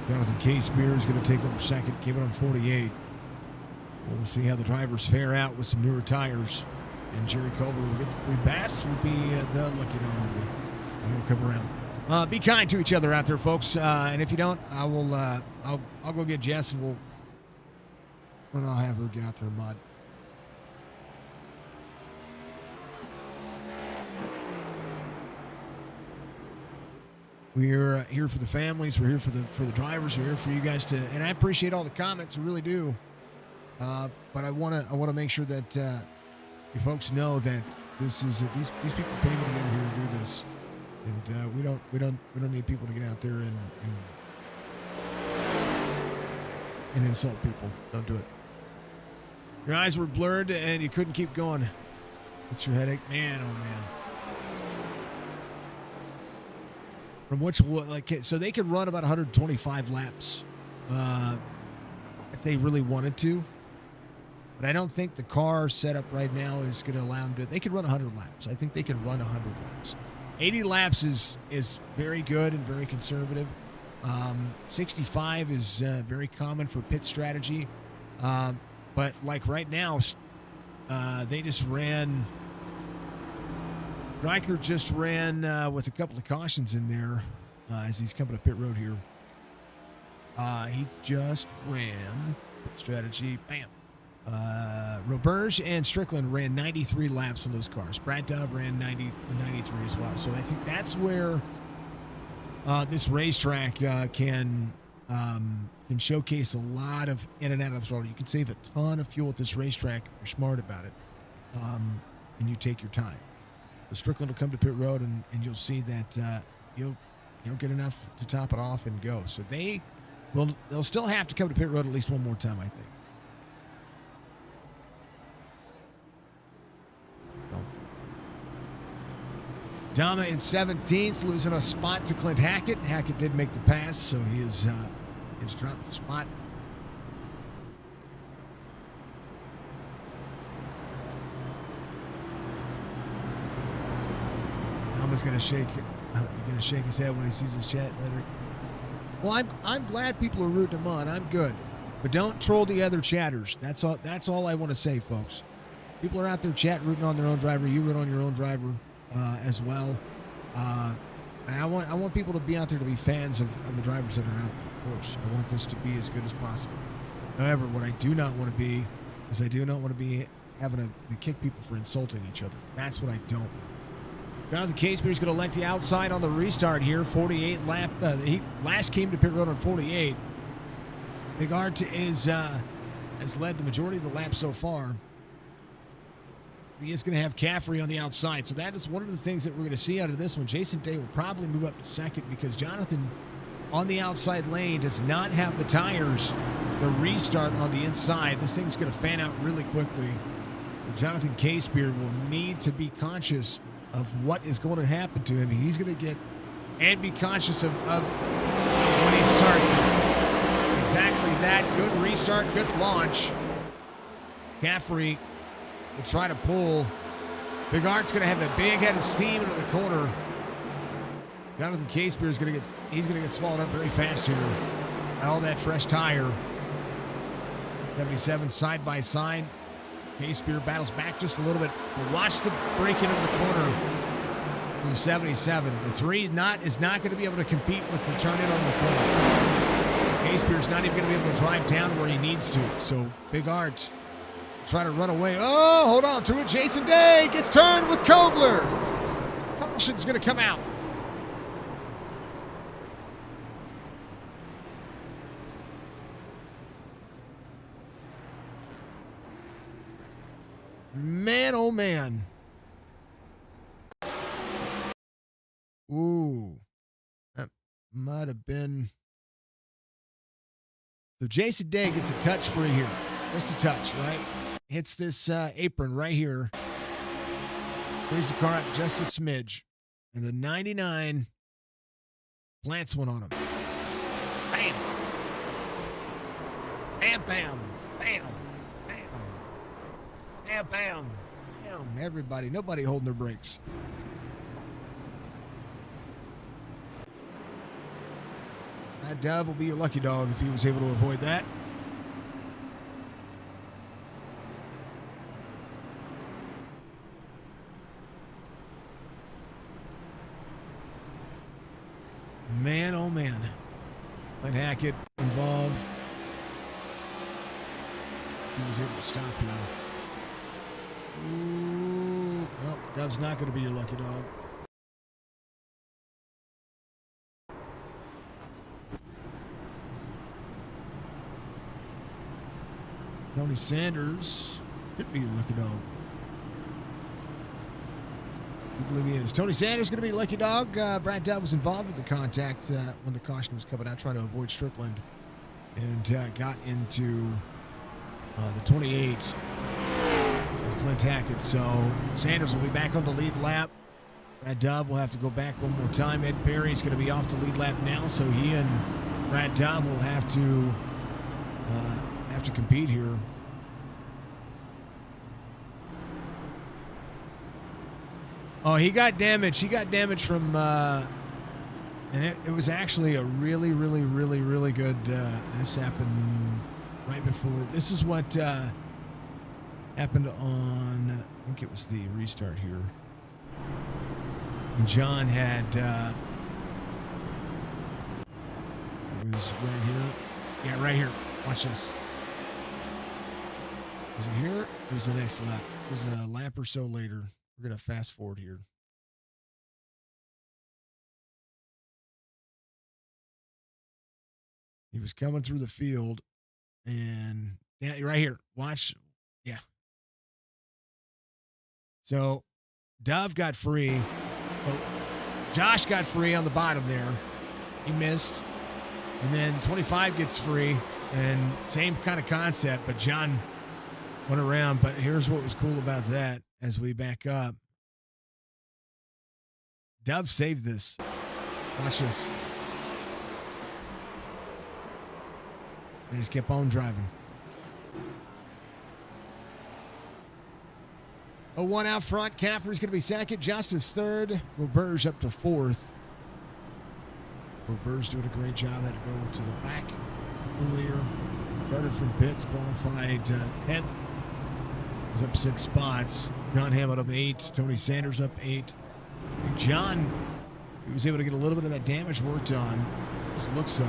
Jonathan K-Spear is going to take over second. Came in on 48. We'll see how the drivers fare out with some newer tires. And Jerry Culver will get the free pass. Will be the lucky dog. He'll come around. Be kind to each other out there, folks. And if you don't, I will. I'll go get Jess and I'll have her get out there in mud. We're here for the families. We're here for the drivers. We're here for you guys to. And I appreciate all the comments. I really do. But I want to make sure that you folks know that this is these people came together here to do this, and we don't need people to get out there and insult people. Don't do it. Your eyes were blurred and you couldn't keep going. What's your headache, man? Oh man. From which so they could run about 125 laps if they really wanted to. But I don't think the car setup right now is going to allow them to. They could run 100 laps. I think they can run 100 laps. 80 laps is very good and very conservative. 65 is very common for pit strategy. But like right now, they just ran. Riker just ran with a couple of cautions in there as he's coming to pit road here. He just ran pit strategy. Bam. Roberge and Strickland ran 93 laps on those cars. Brad Dove ran 93 as well. So I think that's where this racetrack can showcase a lot of in and out of the throttle. You can save a ton of fuel at this racetrack if you're smart about it, and you take your time. So Strickland will come to pit road, and you'll see that you'll get enough to top it off and go. So they'll still have to come to pit road at least one more time, I think. Dama in 17th, losing a spot to Clint Hackett. Hackett did make the pass, so he is dropped a spot. Dama's going to shake his head when he sees his chat later. Well, I'm glad people are rooting him on. I'm good, but don't troll the other chatters. That's all I want to say, folks. People are out there chat rooting on their own driver. You root on your own driver. As well. And I want people to be out there to be fans of the drivers that are out there, of course. I want this to be as good as possible. However, what I do not want to be is I do not want to be having to kick people for insulting each other. That's what I don't want. Jonathan Casebeer's going to let the outside on the restart here. 48 lap. He last came to pit road on 48. Big Art has led the majority of the laps so far. He is going to have Caffrey on the outside. So that is one of the things that we're going to see out of this one. Jason Day will probably move up to second because Jonathan on the outside lane does not have the tires to restart on the inside. This thing's going to fan out really quickly. Jonathan Casebeer will need to be conscious of what is going to happen to him. He's going to get and be conscious of when he starts. Exactly that. Good restart, good launch. Caffrey will try to pull. Big Art's going to have a big head of steam into the corner. Jonathan Casebeer is going to get swallowed up very fast here. All that fresh tire. 77 side by side. Casebeer battles back just a little bit. But watch the break into the corner for the 77. The 3 is not going to be able to compete with the turn in on the corner. Casebeer's not even going to be able to drive down where he needs to. So Big Art try to run away. Oh, hold on to it. Jason Day gets turned with Kobler. Caution's going to come out. Man, oh man. Ooh. That might have been. So Jason Day gets a touch free here. Just a touch, right? Hits this apron right here. Brings the car up just a smidge. And the 99 plants one on him. Bam. Bam, bam, bam, bam. Bam, bam, bam. Everybody, nobody holding their brakes. That Dove will be your lucky dog if he was able to avoid that. Man, oh man. Clint Hackett involved. He was able to stop here. Ooh. Nope, Dove's not going to be your lucky dog. Tony Sanders could be your lucky dog. I believe he is. Tony Sanders going to be lucky dog. Brad Dove was involved with the contact when the caution was coming out, trying to avoid Strickland, and got into the 28 of Clint Hackett. So Sanders will be back on the lead lap. Brad Dove will have to go back one more time. Ed Perry's going to be off the lead lap now, so he and Brad Dove will have to compete here. Oh, he got damaged. He got damaged from, and it was actually a really, really, really, really good. This happened right before. This is what happened on. I think it was the restart here. And John had. It was right here. Yeah, right here. Watch this. Was it here? It was the next lap. It was a lap or so later. We're going to fast forward here. He was coming through the field, and yeah, right here. Watch. Yeah. So Dove got free. Oh, Josh got free on the bottom there. He missed. And then 25 gets free, and same kind of concept, but John went around. But here's what was cool about that as we back up. Dove saved this. Watch this. They just kept on driving. 01 out front. Caffrey's going to be second. Justice third. Roberge up to fourth. Roberge doing a great job. Had to go to the back earlier. Started from pits. Qualified 10th. He's up 6 spots. John Hammond up 8. Tony Sanders up 8. And John, he was able to get a little bit of that damage worked on. Just looks so.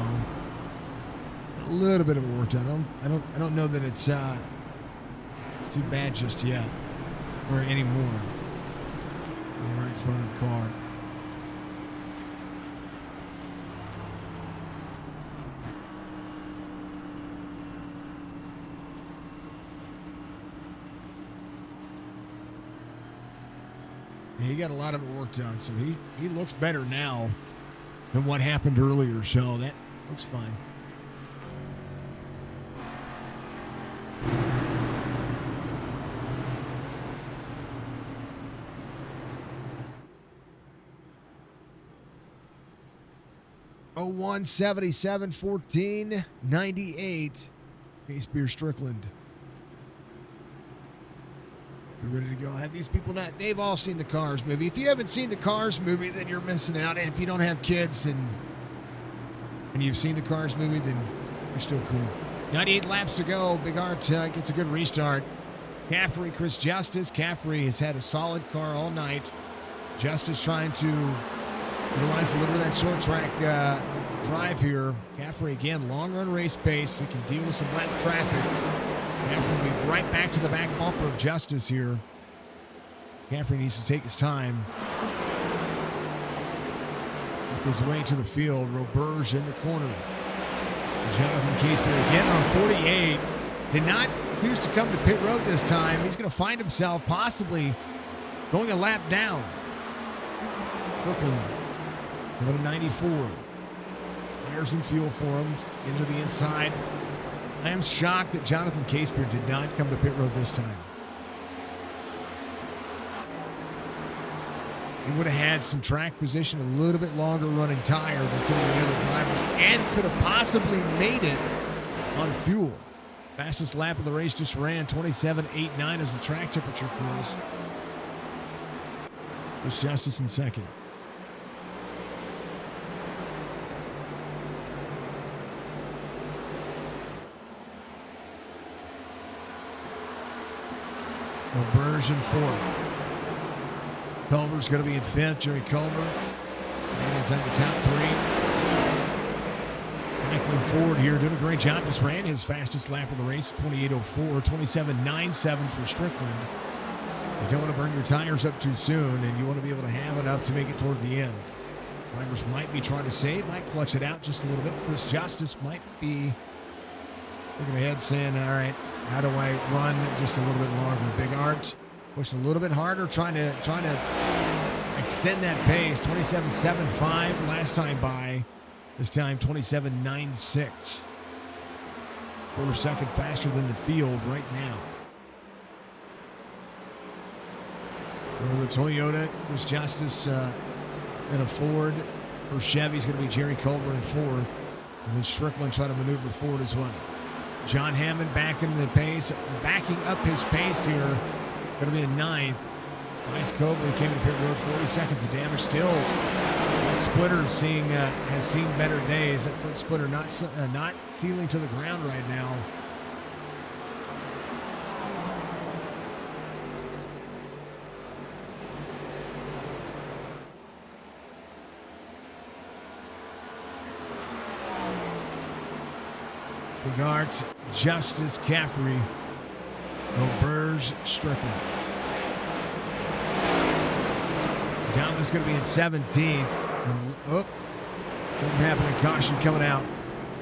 A little bit of it worked on. I don't know that it's too bad just yet or anymore. Right in front of the car. He got a lot of it worked on, so he looks better now than what happened earlier, so that looks fine. Oh, 177 14 98. Case Beer Strickland. We're ready to go. Have these people not? They've all seen the Cars movie. If you haven't seen the Cars movie, then you're missing out. And if you don't have kids and you've seen the Cars movie, then you're still cool. 98 laps to go. Big Art gets a good restart. Caffrey, Chris Justice. Caffrey has had a solid car all night. Justice trying to utilize a little bit of that short track drive here. Caffrey again, long run race pace. He can deal with some lap traffic. Caffrey will be right back to the back bumper of Justice here. Caffrey needs to take his time. Work his way to the field. Roberge in the corner. Jonathan Caseberry again on 48. Did not choose to come to pit road this time. He's going to find himself possibly going a lap down. Brooklyn going to 94. Tires and fuel for him into the inside. I am shocked that Jonathan Caseberry did not come to pit road this time. He would have had some track position, a little bit longer running tire than some of the other drivers, and could have possibly made it on fuel. Fastest lap of the race just ran 27.89 as the track temperature cools. Chris Justice in second. Roberge in fourth. Culver's going to be in fifth. Jerry Culver. And inside the top three. Franklin Ford here doing a great job. Just ran his fastest lap of the race, 28.04, 27.97 for Strickland. You don't want to burn your tires up too soon, and you want to be able to have enough to make it toward the end. Drivers might be trying to save, might clutch it out just a little bit. Chris Justice might be looking ahead saying, all right, How do I run just a little bit longer? Big Art pushed a little bit harder, trying to extend that pace. 27.75 last time by. This time 27.96. Quarter second faster than the field right now. For the Toyota, Chris Justice in a Ford. For Chevy's going to be Jerry Culver in fourth. And then Strickland trying to maneuver forward as well. John Hammond backing the pace, backing up his pace here. Going to be in ninth. Bryce Coburn came to pit road, 40 seconds of damage. Still, that splitter has seen better days. That front splitter not sealing to the ground right now. Bogart, Justice, Caffrey, Roberge, Strickland. Downman's going to be in 17th. And, something happening. Caution coming out.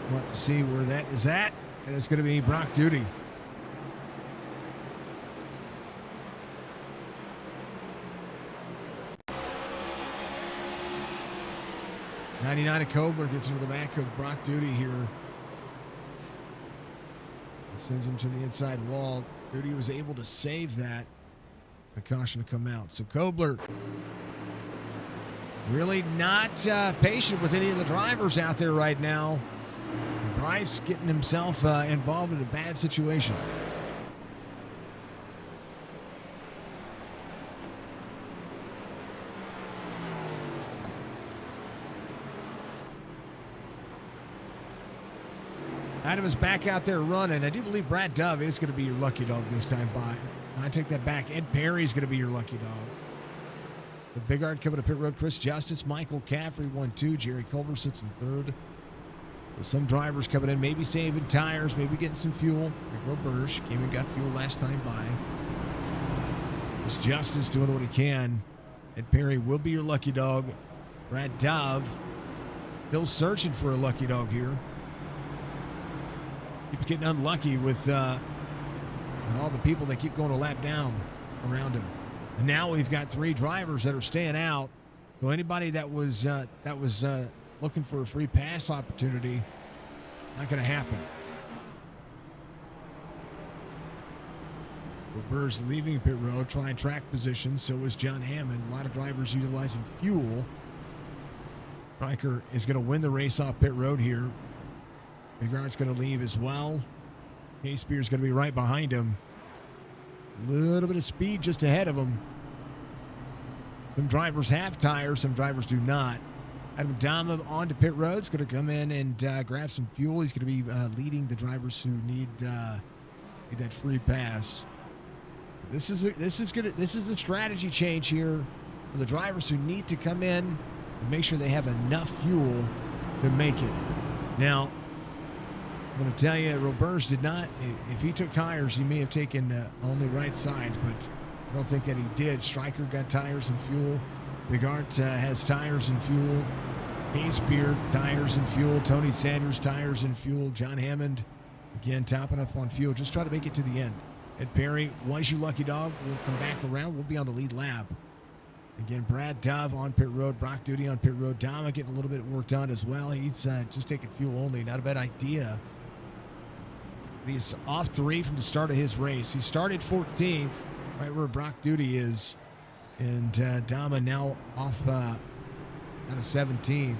We'll have to see where that is at. And it's going to be Brock Duty. '99 of Kobler gets into the back of Brock Duty here. Sends him to the inside wall. Duty was able to save that. The caution to come out. So Kobler really not patient with any of the drivers out there right now. Bryce getting himself involved in a bad situation. Adam is back out there running. I do believe Brad Dove is going to be your lucky dog this time by. I take that back. Ed Perry's going to be your lucky dog. The Big Art coming to pit road. Chris Justice, Michael Caffrey 1-2. Jerry Culver sits in third. So some drivers coming in, maybe saving tires, maybe getting some fuel. Rick Roberge came and got fuel last time by. Chris Justice doing what he can. Ed Perry will be your lucky dog. Brad Dove still searching for a lucky dog here. Keeps getting unlucky with all the people that keep going a lap down around him. And now we've got three drivers that are staying out. So anybody that was looking for a free pass opportunity, not going to happen. Roberge leaving pit road, trying track position. So is John Hammond. A lot of drivers utilizing fuel. Riker is going to win the race off pit road here. Big Art's going to leave as well. Case Spear's going to be right behind him. A little bit of speed just ahead of him. Some drivers have tires, some drivers do not. Adam Dama onto pit road. Is going to come in and grab some fuel. He's going to be leading the drivers who need that free pass. This is a strategy change here for the drivers who need to come in and make sure they have enough fuel to make it. Now, I'm going to tell you, Roberge did not. If he took tires, he may have taken only right sides, but I don't think that he did. Stryker got tires and fuel. Big Art has tires and fuel. Case Beard, tires and fuel. Tony Sanders, tires and fuel. John Hammond, again, topping up on fuel. Just try to make it to the end. Ed Perry was your lucky dog. We'll come back around. We'll be on the lead lap. Again, Brad Dove on pit road. Brock Duty on pit road. Dama getting a little bit of work done as well. He's just taking fuel only. Not a bad idea. He's off 3 from the start of his race. He started 14th, right where Brock Duty is. And Dama now off out of 17th.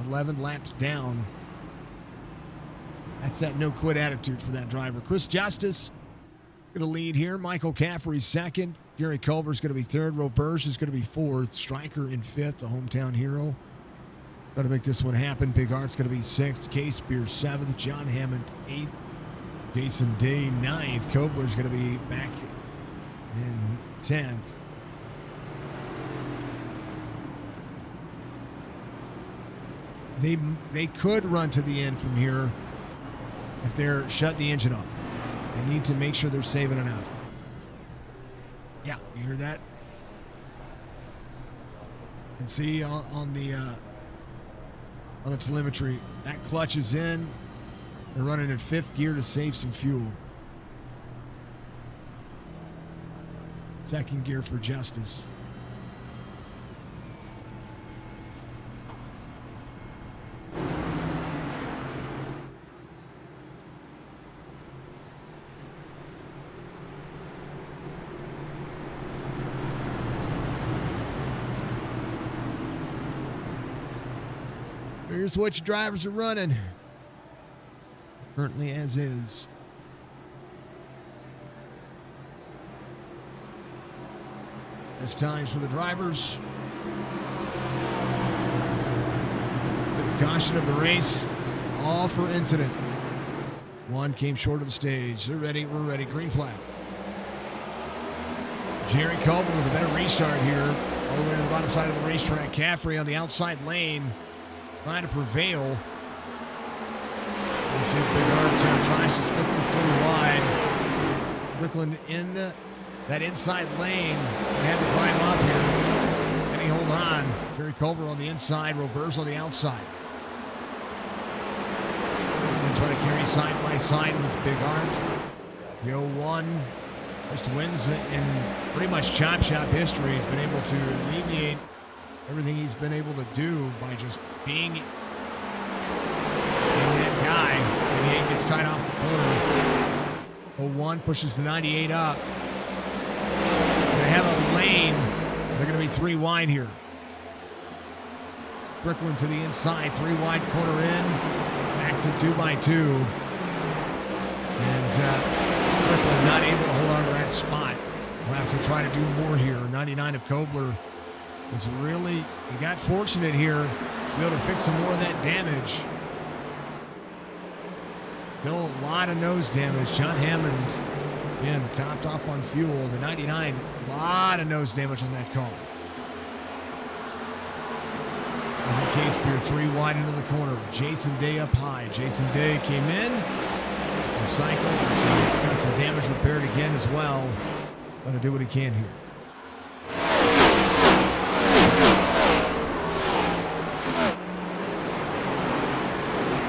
11 laps down. That's that no-quit attitude for that driver. Chris Justice going to lead here. Michael Caffrey second. Jerry Culver's going to be third. Roberge is going to be fourth. Stryker in fifth, the hometown hero. Got to make this one happen. Big Art's going to be sixth. Case Spears seventh. John Hammond eighth. Jason Day ninth. Kobler's going to be back in 10th. They could run to the end from here if they're shutting the engine off. They need to make sure they're saving enough. Yeah, you hear that? You can see on the telemetry that clutch is in. They're running in 5th gear to save some fuel. Second gear for Justice. Here's what your drivers are running. Currently as is. Best times for the drivers. With the caution of the race, all for incident. One came short of the stage. They're ready. We're ready. Green flag. Jerry Culver with a better restart here. All the way to the bottom side of the racetrack. Caffrey on the outside lane, trying to prevail. You see Big Armchair tries to split the three wide. Strickland in that inside lane. They had to drive off here. And he hold on. Jerry Culver on the inside. Roberts on the outside. And trying to carry side by side with Big Arms. The 0-1 just wins in pretty much chop shop history. He's been able to alleviate everything he's been able to do by just being that guy. And he gets tied off the corner. 0-1 pushes the 98 up. They have a lane. They're going to be three wide here. Strickland to the inside, three wide, corner in, back to 2x2. And Strickland not able to hold on to that spot. We'll have to try to do more here. 99 of Kobler is really, he got fortunate here to be able to fix some more of that damage. Still a lot of nose damage. John Hammond, again, topped off on fuel. The 99, a lot of nose damage on that car. Case Beer three wide into the corner. Jason Day up high. Jason Day came in. Some cycle. Got some damage repaired again as well. Going to do what he can here.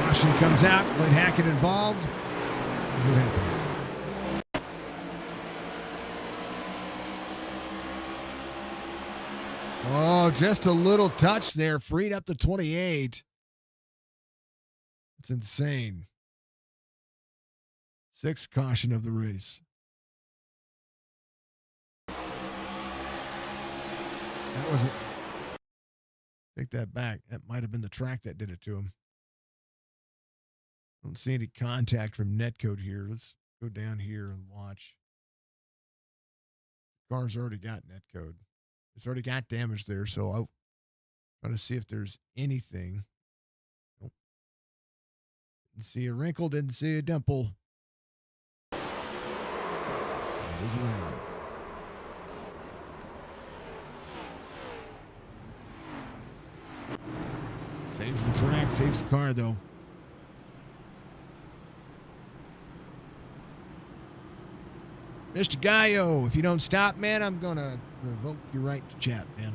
Caution comes out. Glenn Hackett involved. What happened? Oh, just a little touch there. Freed up to 28. It's insane. Sixth caution of the race. That wasn't. Take that back. That might have been the track that did it to him. Don't see any contact from netcode here. Let's go down here and watch. The car's already got netcode. It's already got damage there, so I'll try to see if there's anything. Nope. Didn't see a wrinkle, didn't see a dimple. Saves the track, saves the car, though. Mr. Gallo, if you don't stop, man, I'm going to revoke your right to chat, man.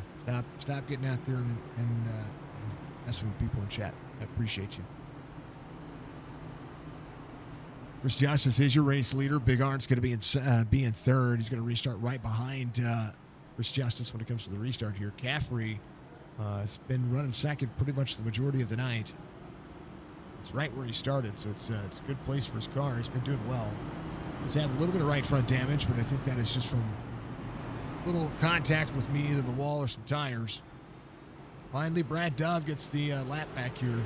Stop getting out there and messing with people in chat. I appreciate you. Chris Justice is your race leader. Big Art's going to be in third. He's going to restart right behind Chris Justice when it comes to the restart here. Caffrey has been running second pretty much the majority of the night. It's right where he started, so it's a good place for his car. He's been doing well. He's had a little bit of right front damage, but I think that is just from a little contact with me, either the wall or some tires. Finally, Brad Dove gets the lap back here.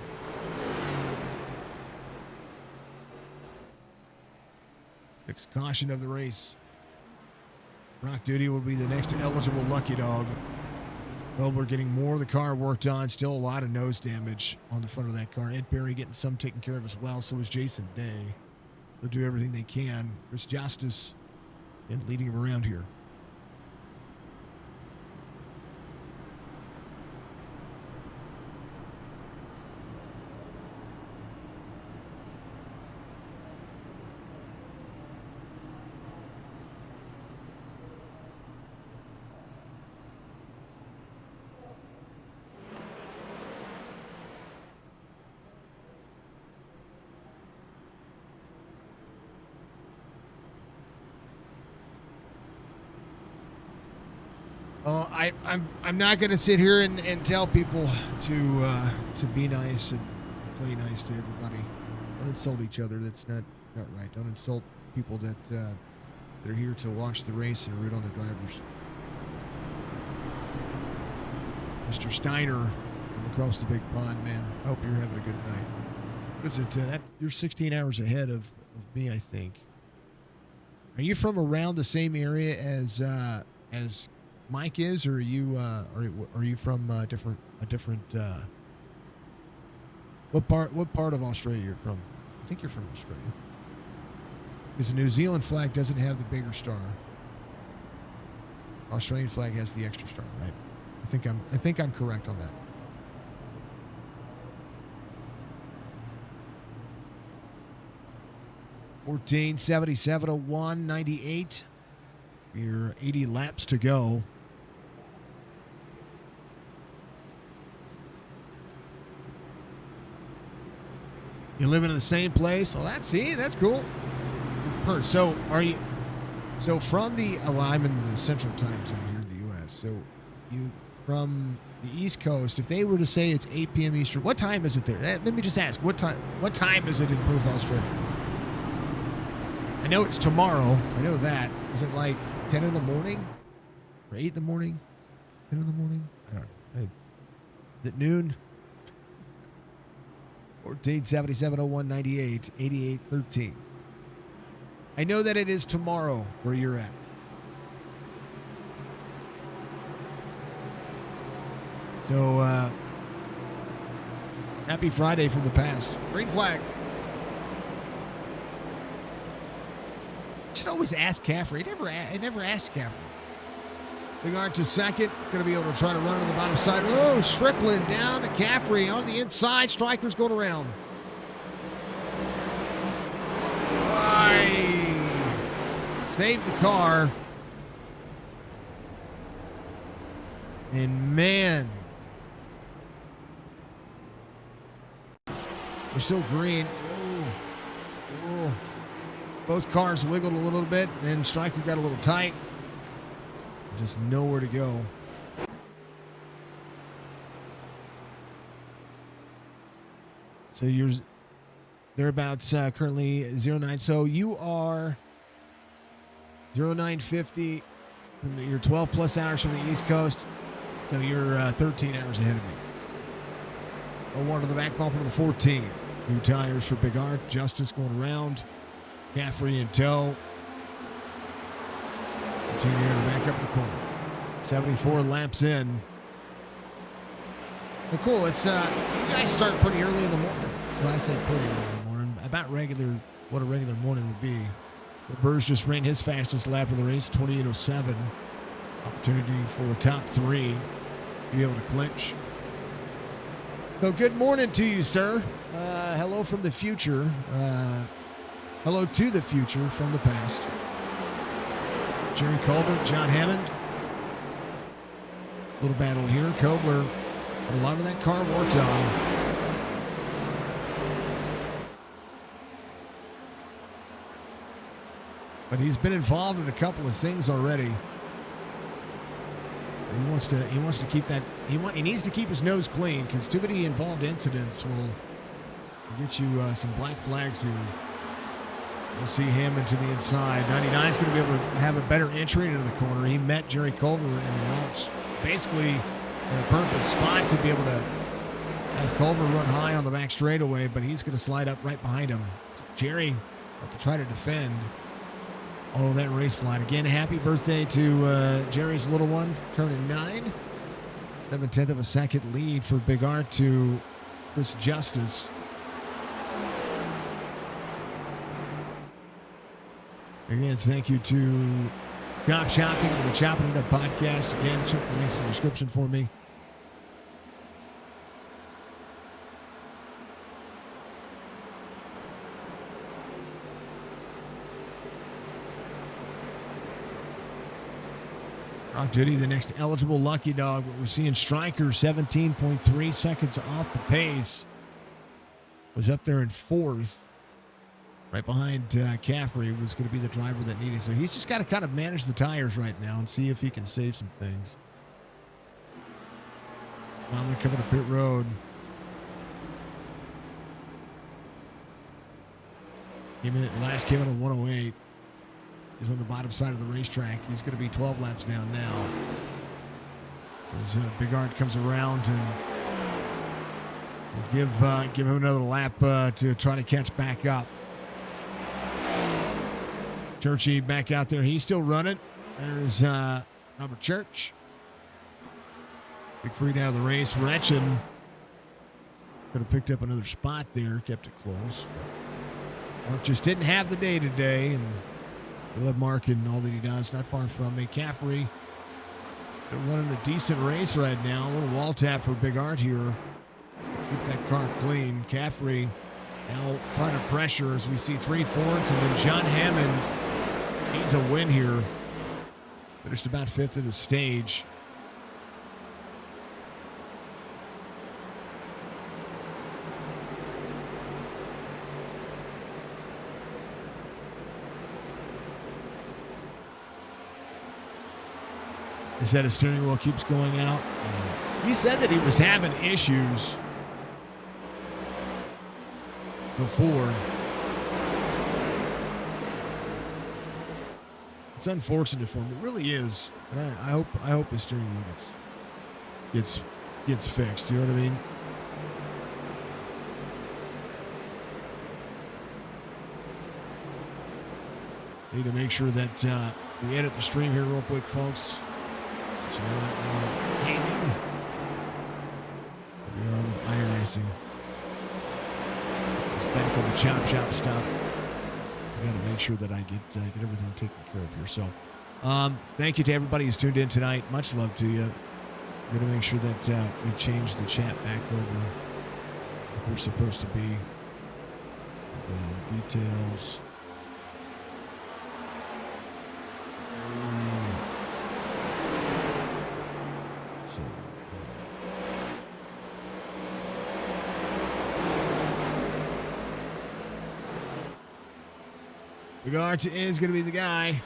Sixth caution of the race. Brock Duty will be the next eligible lucky dog. Kobler getting more of the car worked on. Still a lot of nose damage on the front of that car. Ed Perry getting some taken care of as well. So is Jason Day. They'll do everything they can. Chris Justice and leading him around here. Oh, I'm not going to sit here and tell people to be nice and play nice to everybody. Don't insult each other. That's not right. Don't insult people that are here to watch the race and root on the drivers. Mr. Steiner from across the big pond, man. I hope you're having a good night. What is it? You're 16 hours ahead of me, I think. Are you from around the same area as Mike is, or are you from a different? What part of Australia you're from? I think you're from Australia. Because the New Zealand flag doesn't have the bigger star. Australian flag has the extra star, right? I think I'm correct on that. (14:77:01.98). We're 80 laps to go. You living in the same place? Oh, that's cool. So from the I'm in the Central Time Zone here in the U.S. So you from the East Coast. If they were to say it's 8 p.m. Eastern, what time is it there? Let me just ask. What time is it in Perth, Australia? I know it's tomorrow. I know that. Is it like 10 in the morning? Or 8 in the morning? 10 in the morning? I don't know. Is it noon? 14:77:01.98, 88:13. I know that it is tomorrow where you're at. So, happy Friday from the past. Green flag. I should always ask Caffrey. I never asked Caffrey. Bigart to second. He's going to be able to try to run on the bottom side. Oh, Strickland down to Caffrey on the inside. Striker's going around. Saved the car. And man, we're still green. Oh. Both cars wiggled a little bit. Then Striker got a little tight. Just nowhere to go. So you're thereabouts currently 09. So you are 0950. You're 12 plus hours from the East Coast. So you're 13 hours ahead of me. 01 to the back bumper to the 14. New tires for Big Art. Justice going around. Caffrey in tow. Continue to back up the corner. 74 laps in. Well, cool. It's you guys start pretty early in the morning. Well, I say pretty early in the morning. About what a regular morning would be. But Burrs just ran his fastest lap of the race, 28:07. Opportunity for a top three to be able to clinch. So good morning to you, sir. Hello from the future. Hello to the future from the past. Jerry Colbert, John Hammond. Little battle here. Kobler, a lot of that car worked on. But he's been involved in a couple of things already. He wants to keep that. He needs to keep his nose clean because too many involved incidents will get you some black flags here. We'll see Hammond to the inside. 99 is going to be able to have a better entry into the corner. He met Jerry Culver and was basically in a perfect spot to be able to have Culver run high on the back straightaway, but he's going to slide up right behind him. Jerry to try to defend all of that race line. Again, happy birthday to Jerry's little one, turning 9. 7/10 of a second lead for Big Art to Chris Justice. Again, thank you to Chop Shop, thank you to the Chopp'N podcast. Again, check the links in the description for me. Rock Duty, the next eligible lucky dog. But we're seeing Stryker 17.3 seconds off the pace. Was up there in 4th. Right behind Caffrey was going to be the driver that needed. So he's just got to kind of manage the tires right now and see if he can save some things. Conley coming to pit road. Last came in at 108. He's on the bottom side of the racetrack. He's going to be 12 laps down now. As Big Art comes around and will give him another lap to try to catch back up. Churchy back out there. He's still running. There's Robert Church. Big Freed out of the race. Retchen could have picked up another spot there. Kept it close. Mark just didn't have the day today, and we love Mark and all that he does. Not far from me. Caffrey running a decent race right now. A little wall tap for Big Art here. Keep that car clean. Caffrey now trying to pressure as we see 3 Fords, and then John Hammond needs a win here. Finished about 5th in the stage. He said his steering wheel keeps going out. He said that he was having issues before. It's unfortunate for him. It really is. And I hope his steering wheel gets fixed. You know what I mean? Need to make sure that we edit the stream here real quick, folks. So gaming. We are with iRacing. It's back on the Chop Shop stuff. I got to make sure that I get everything taken care of here. So, thank you to everybody who's tuned in tonight. Much love to you. We're going to make sure that we change the chat back over like we're supposed to be. Details. Big Art is going to be the guy.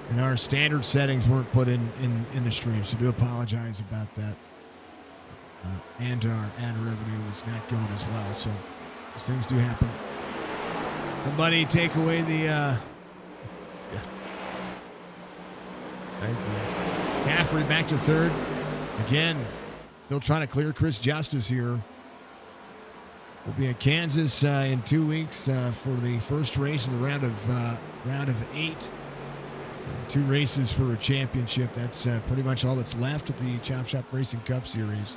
And our standard settings weren't put in the stream, so do apologize about that. And our ad revenue was not going as well, so those things do happen. Somebody take away the... yeah. Thank you. Caffrey back to 3rd. Again, still trying to clear Chris Justice here. We'll be at Kansas in 2 weeks for the first race of the round of 8. 2 races for a championship. That's pretty much all that's left of the Chop Shop Racing Cup Series.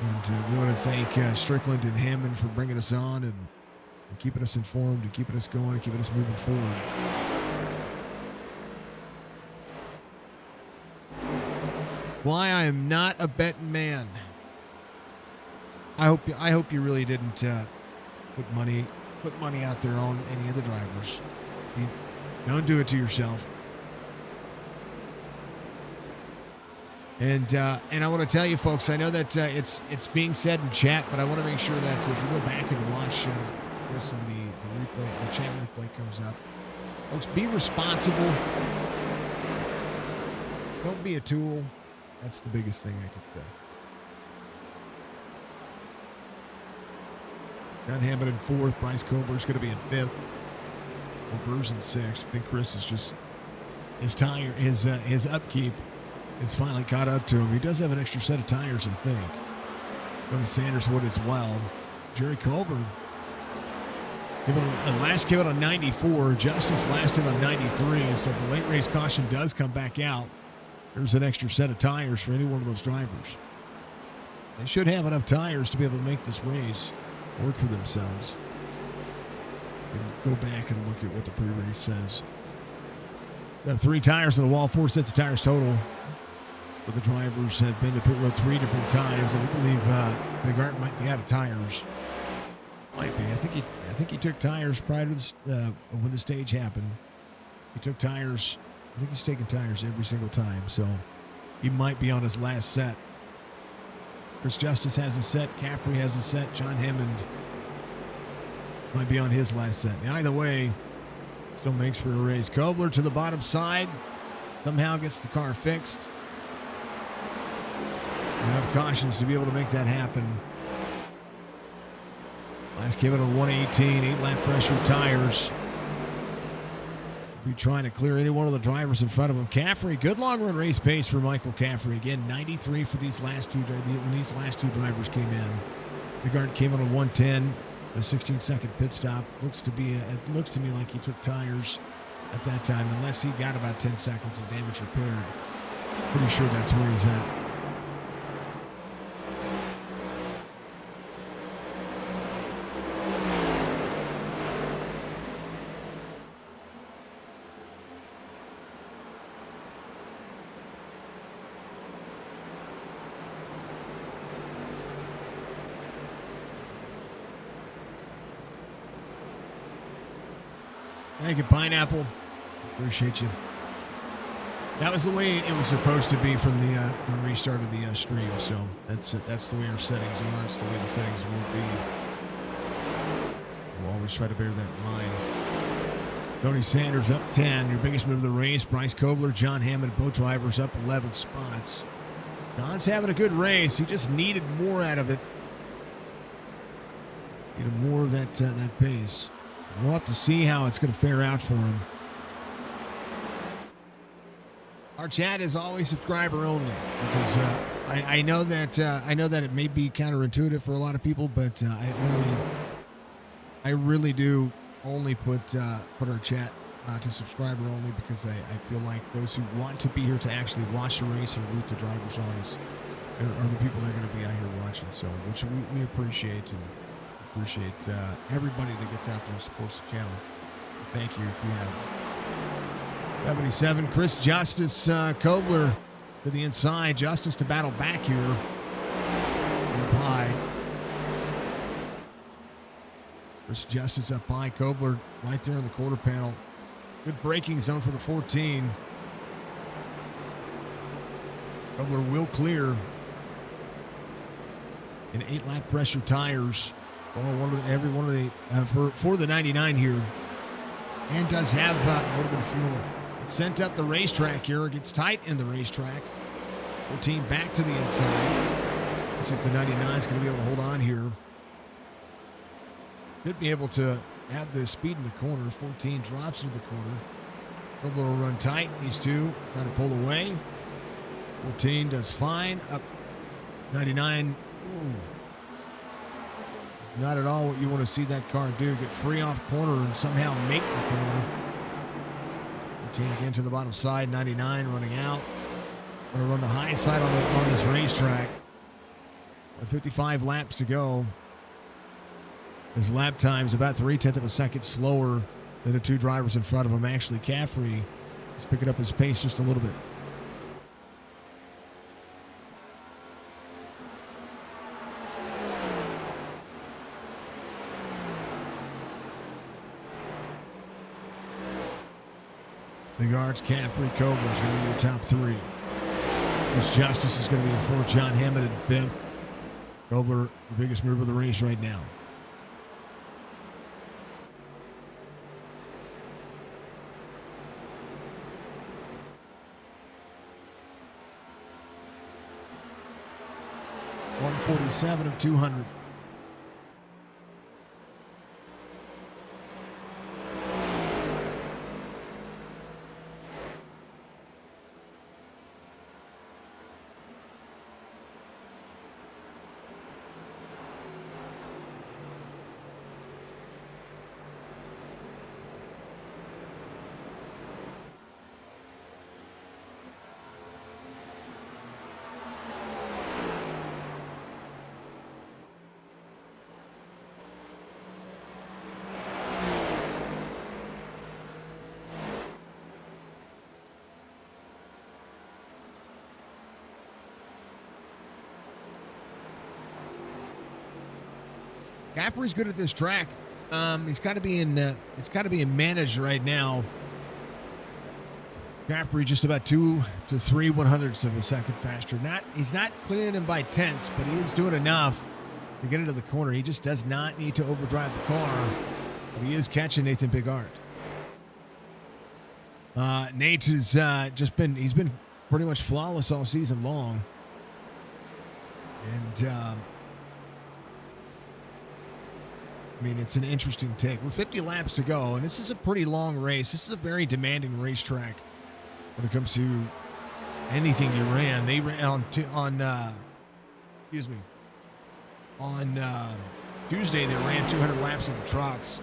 And we want to thank Strickland and Hammond for bringing us on and keeping us informed and keeping us going and keeping us moving forward. Why I am not a betting man. I hope you really didn't put money out there on any of the drivers. Don't do it to yourself. And I want to tell you, folks, I know that it's being said in chat, but I want to make sure that if you go back and watch this and the replay, the chat replay comes up, folks, be responsible. Don't be a tool. That's the biggest thing I could say. John Hammond in 4th. Bryce Kobler's going to be in 5th. Burr's in 6th. I think Chris is just his upkeep is finally caught up to him. He does have an extra set of tires, I think. Tony Sanders would as well. Jerry Culver last came out on 94. Justice last in on 93. So if the late race caution does come back out, there's an extra set of tires for any one of those drivers. They should have enough tires to be able to make this race work for themselves. Go back and look at what the pre-race says. We have 3 tires on the wall, 4 sets of tires total. But the drivers have been to pit road 3 different times. I believe Big Art might be out of tires. Might be. I think he took tires prior to this, when the stage happened. He took tires. I think he's taking tires every single time. So he might be on his last set. Chris Justice has a set. Caffrey has a set. John Hammond might be on his last set. Now, either way, still makes for a race. Kobler to the bottom side. somehow gets the car fixed. Enough cautions to be able to make that happen. Last came in on 118, 8-lap pressure tires. Be trying to clear any one of the drivers in front of him. Caffrey, good long run race pace for Michael Caffrey. Again, 93 for these last two when these last two drivers came in. Bigart came in on 110, a 16-second pit stop. It looks to me like he took tires at that time, unless he got about 10 seconds of damage repaired. Pretty sure that's where he's at. Thank you, Pineapple. Appreciate you. That was the way it was supposed to be from the restart of the stream. So that's the way our settings are. It's the way the settings will be. We'll always try to bear that in mind. Tony Sanders up 10. Your biggest move of the race. Bryce Kobler, John Hammond, both drivers up 11 spots. John's having a good race. He just needed more out of it. Needed more of that pace. We'll have to see how it's going to fare out for him. Our chat is always subscriber only because I know that it may be counterintuitive for a lot of people, but I really do only put our chat to subscriber only because I feel like those who want to be here to actually watch the race and root the drivers on are the people that are going to be out here watching. So, which we appreciate and appreciate everybody that gets out there and supports the channel. Thank you if you have. 77, Chris Justice Kobler to the inside. Justice to battle back here. Up high. Chris Justice up high. Kobler right there in the quarter panel. Good braking zone for the 14. Kobler will clear in 8-lap pressure tires. For the 99 here, and does have a little bit of fuel. It's sent up the racetrack here. It gets tight in the racetrack. 14 back to the inside. Let's see if the 99 is going to be able to hold on here. Should be able to have the speed in the corner. 14 drops into the corner. Kobler will run tight. These two try to pull away. 14 does fine. Up 99. Ooh. Not at all what you want to see that car do. Get free off corner and somehow make the corner. 14 again to the bottom side. 99 running out. Going to run the high side on this racetrack. 55 laps to go. His lap time is about 0.3 of a second slower than the two drivers in front of him. Actually, Caffrey is picking up his pace just a little bit. The guards, Caffrey, Kobler is going to be your top three. This Justice is going to be in fourth. John Hammond in fifth. Kobler, the biggest mover of the race right now. .147 of 200. Caffrey's good at this track. He's got to be in. It's got to be managed right now. Caffrey just about 2 to 3 100ths of a second faster. He's not clearing him by tenths, but he is doing enough to get into the corner. He just does not need to overdrive the car, but he is catching Nathan Bigart. 147 of 200. Caffrey's good at this track. He's got to be in. It's got to be managed right now. Caffrey just about 2 to 3 100ths of a second faster. He's not clearing him by tenths, but he is doing enough to get into the corner. But he is catching Nathan Bigart. Nate has he's been pretty much flawless all season long. And, I mean, it's an interesting take. We're 50 laps to go, and this is a pretty long race. This is a very demanding racetrack when it comes to anything you ran. They ran on Tuesday, they ran 200 laps of the trucks.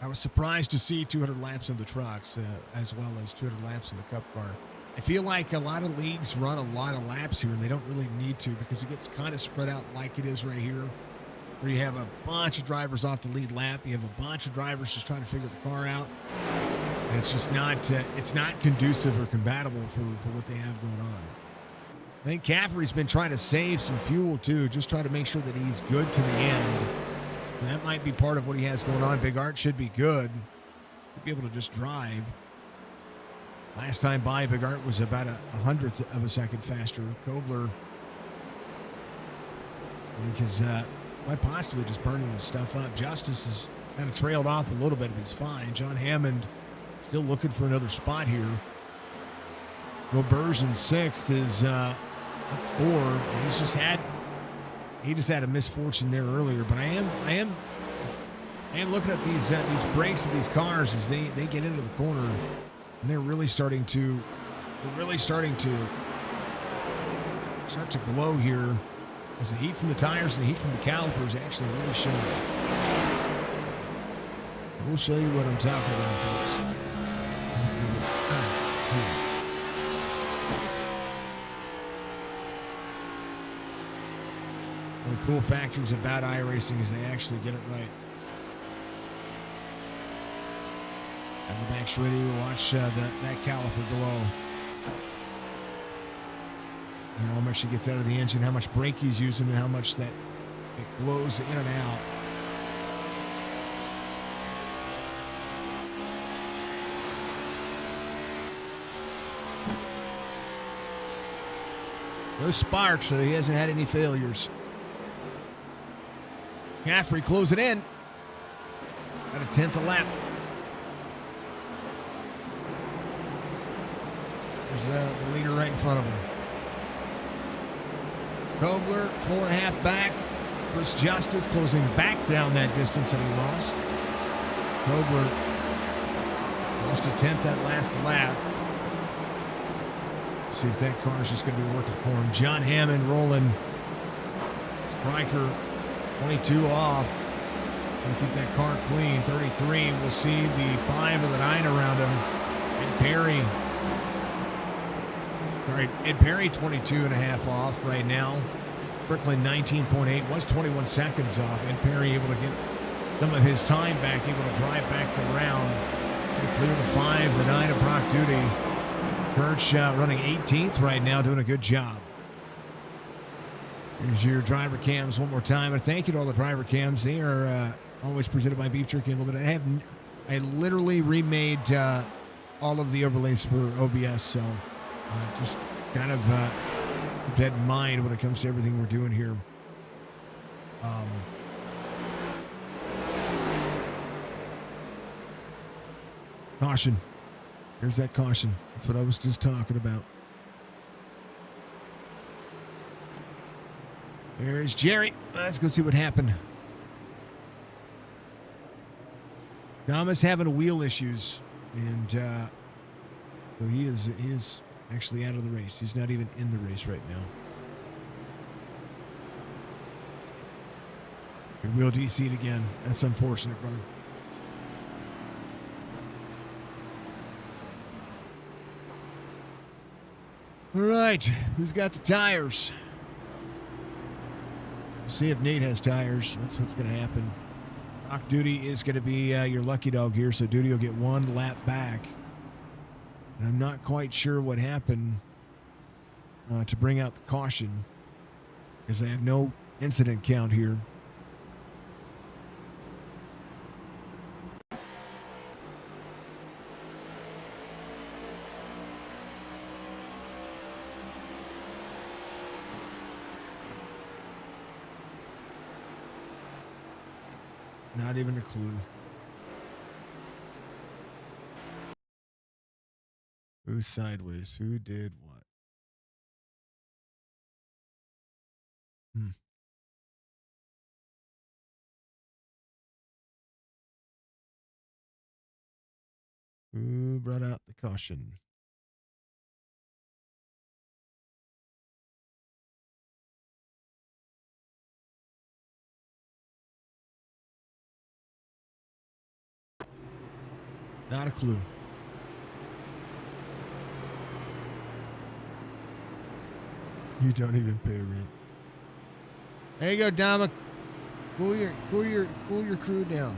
I was surprised to see 200 laps of the trucks as well as 200 laps of the Cup car. I feel like a lot of leagues run a lot of laps here, and they don't really need to because it gets kind of spread out like it is right here, where you have a bunch of drivers off the lead lap. You have a bunch of drivers just trying to figure the car out. And it's just not conducive or compatible for what they have going on. I think Caffrey's been trying to save some fuel, too, just trying to make sure that he's good to the end. And that might be part of what he has going on. Big Art should be good. He'll be able to just drive. Last time by, Big Art was about a hundredth of a second faster. Kobler, because might possibly just burning his stuff up. Justice has kind of trailed off a little bit, but he's fine. John Hammond still looking for another spot here. Roberge in sixth is up 4. He just had a misfortune there earlier. But I am looking at these brakes of these cars as they get into the corner. And they're really starting to glow here as the heat from the tires and the heat from the calipers actually really show. We'll show you what I'm talking about, folks. One of the cool factors about iRacing is they actually get it right. And the back's ready to watch that caliper glow. You know how much he gets out of the engine, how much brake he's using, and how much that it glows in and out. No sparks, so he hasn't had any failures. Caffrey closing in. At a 10th a lap. There's the leader right in front of him. Kobler, 4.5 back. Chris Justice closing back down that distance that he lost. Kobler lost a 10th that last lap. See if that car is just going to be working for him. John Hammond rolling. Stryker, 22 off. Going to keep that car clean. 33. We'll see the 5 and the 9 around him. And Perry. All right, Ed Perry 22.5 off right now. Bricklin 19.8, was 21 seconds off. Ed Perry able to get some of his time back, able to drive back around. To clear the 5, the 9 of Brock Duty. Church running 18th right now, doing a good job. Here's your driver cams one more time. And thank you to all the driver cams. They are always presented by Beef Jerky. I literally remade all of the overlays for OBS, so just kind of keep that in mind when it comes to everything we're doing here. Caution. There's that caution. That's what I was just talking about. There's Jerry. Let's go see what happened. Thomas having wheel issues, and so he is actually out of the race. He's not even in the race right now. Your wheel DC'd again. That's unfortunate, brother. All right, who's got the tires? We'll see if Nate has tires. That's what's going to happen. Rock Duty is going to be your lucky dog here, so Duty will get 1 lap back. And I'm not quite sure what happened to bring out the caution, because I have no incident count here. Not even a clue. Who's sideways? Who did what? Who brought out the caution? Not a clue. You don't even pay rent. There you go, Dama. Cool your crew down.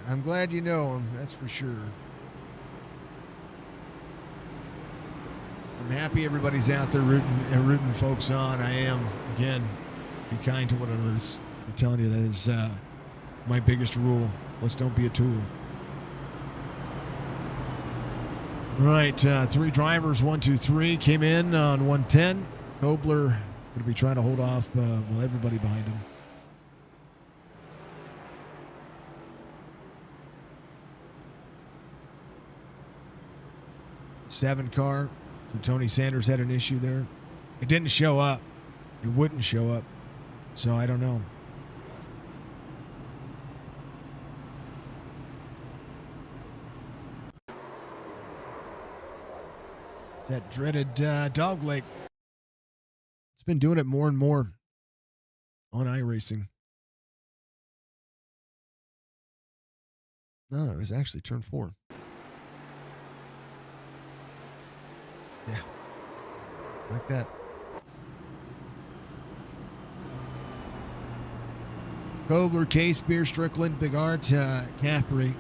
I'm glad you know him. That's for sure. I'm happy everybody's out there rooting folks on. I am. Again, be kind to one another. I'm telling you, that is my biggest rule. Let's don't be a tool. Right, 3 drivers, 1, 2, 3 came in on 110. Kobler going to be trying to hold off everybody behind him. Seven car. So Tony Sanders had an issue there. It didn't show up. It wouldn't show up. So I don't know. That dreaded dog leg. It's been doing it more and more on iRacing. No, it was actually turn 4. Yeah. Like that. Kobler, Case, Beer, Strickland, Big Art, Caffrey.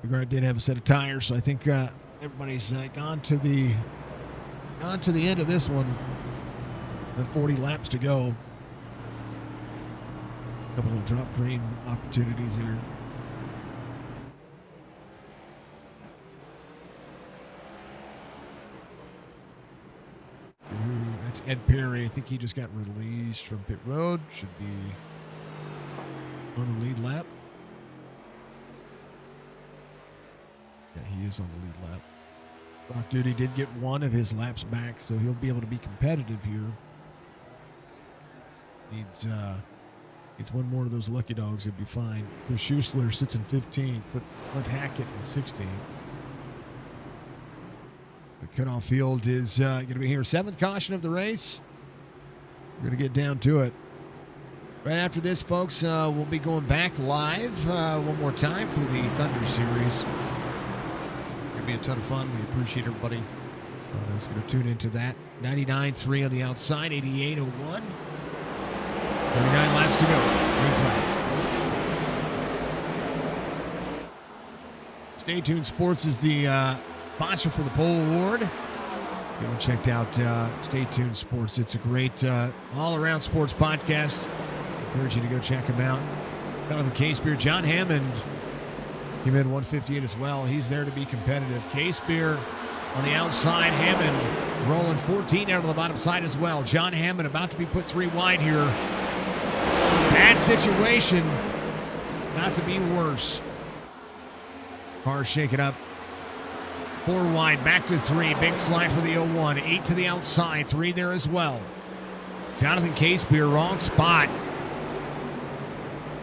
Big Art did have a set of tires, so I think everybody's gone to the end of this one. 40 laps to go. A couple of drop frame opportunities here. That's Ed Perry. I think he just got released from pit road. Should be on the lead lap. Yeah, he is on the lead lap. Rock Duty did get one of his laps back, so he'll be able to be competitive here. Needs one more of those lucky dogs, he'll be fine. Chris Schuessler sits in 15th, put Clint Hackett in 16th. The cutoff field is going to be here. 7th caution of the race. We're going to get down to it. Right after this, folks, we'll be going back live one more time for the Thunder Series. It's going to be a ton of fun. We appreciate everybody who's going to tune into that. 99.3 on the outside, 88.01. 39 laps to go. Stay Tuned Sports is the sponsor for the Pole Award. If you haven't checked out Stay Tuned Sports, it's a great all-around sports podcast. I encourage you to go check him out. Jonathan Casebeer, John Hammond, he made 158 as well. He's there to be competitive. Casebeer on the outside, Hammond rolling 14 out of the bottom side as well. John Hammond about to be put 3 wide here. Bad situation, not to be worse. Cars shake it up. 4 wide, back to 3. Big slide for the 01. 8 to the outside. 3 there as well. Jonathan Casebeer, wrong spot.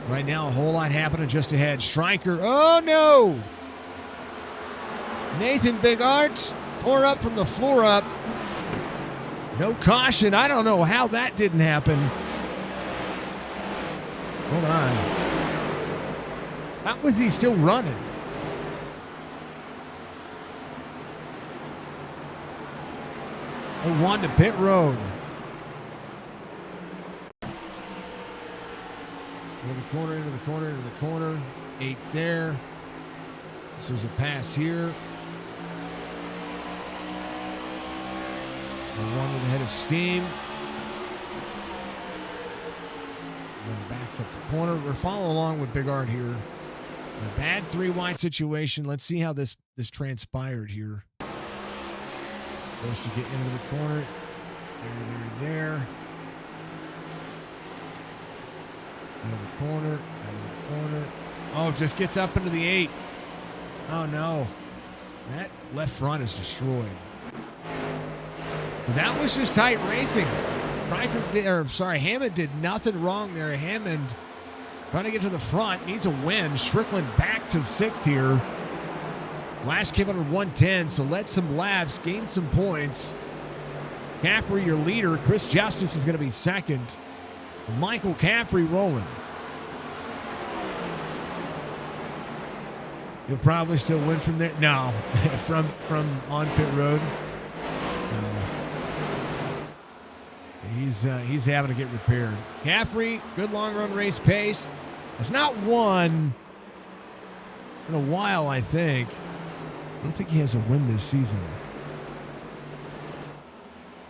Right now, a whole lot happening just ahead. Stryker, oh no! Nathan Big Art tore up from the floor up. No caution. I don't know how that didn't happen. Hold on. How was he still running? One to pit road. Into the corner, into the corner, into the corner. 8 there. So there's a pass here. One with the head of steam. Backs up the corner. We're following along with Big Art here. A bad 3 wide situation. Let's see how this transpired here. Supposed to get into the corner. There. Out of the corner. Out of the Corner. Oh, just gets up into the 8. Oh, no. That left front is destroyed. But that was just tight racing. Hammond did nothing wrong there. Hammond trying to get to the front. Needs a win. Strickland back to 6th here. Last came under 110, so led some laps, gained some points. Caffrey, your leader. Chris Justice is going to be 2nd. Michael Caffrey rolling. He'll probably still win from there. No, from on pit road. No. He's having to get repaired. Caffrey, good long run race pace. It's not won in a while, I think. I don't think he has a win this season.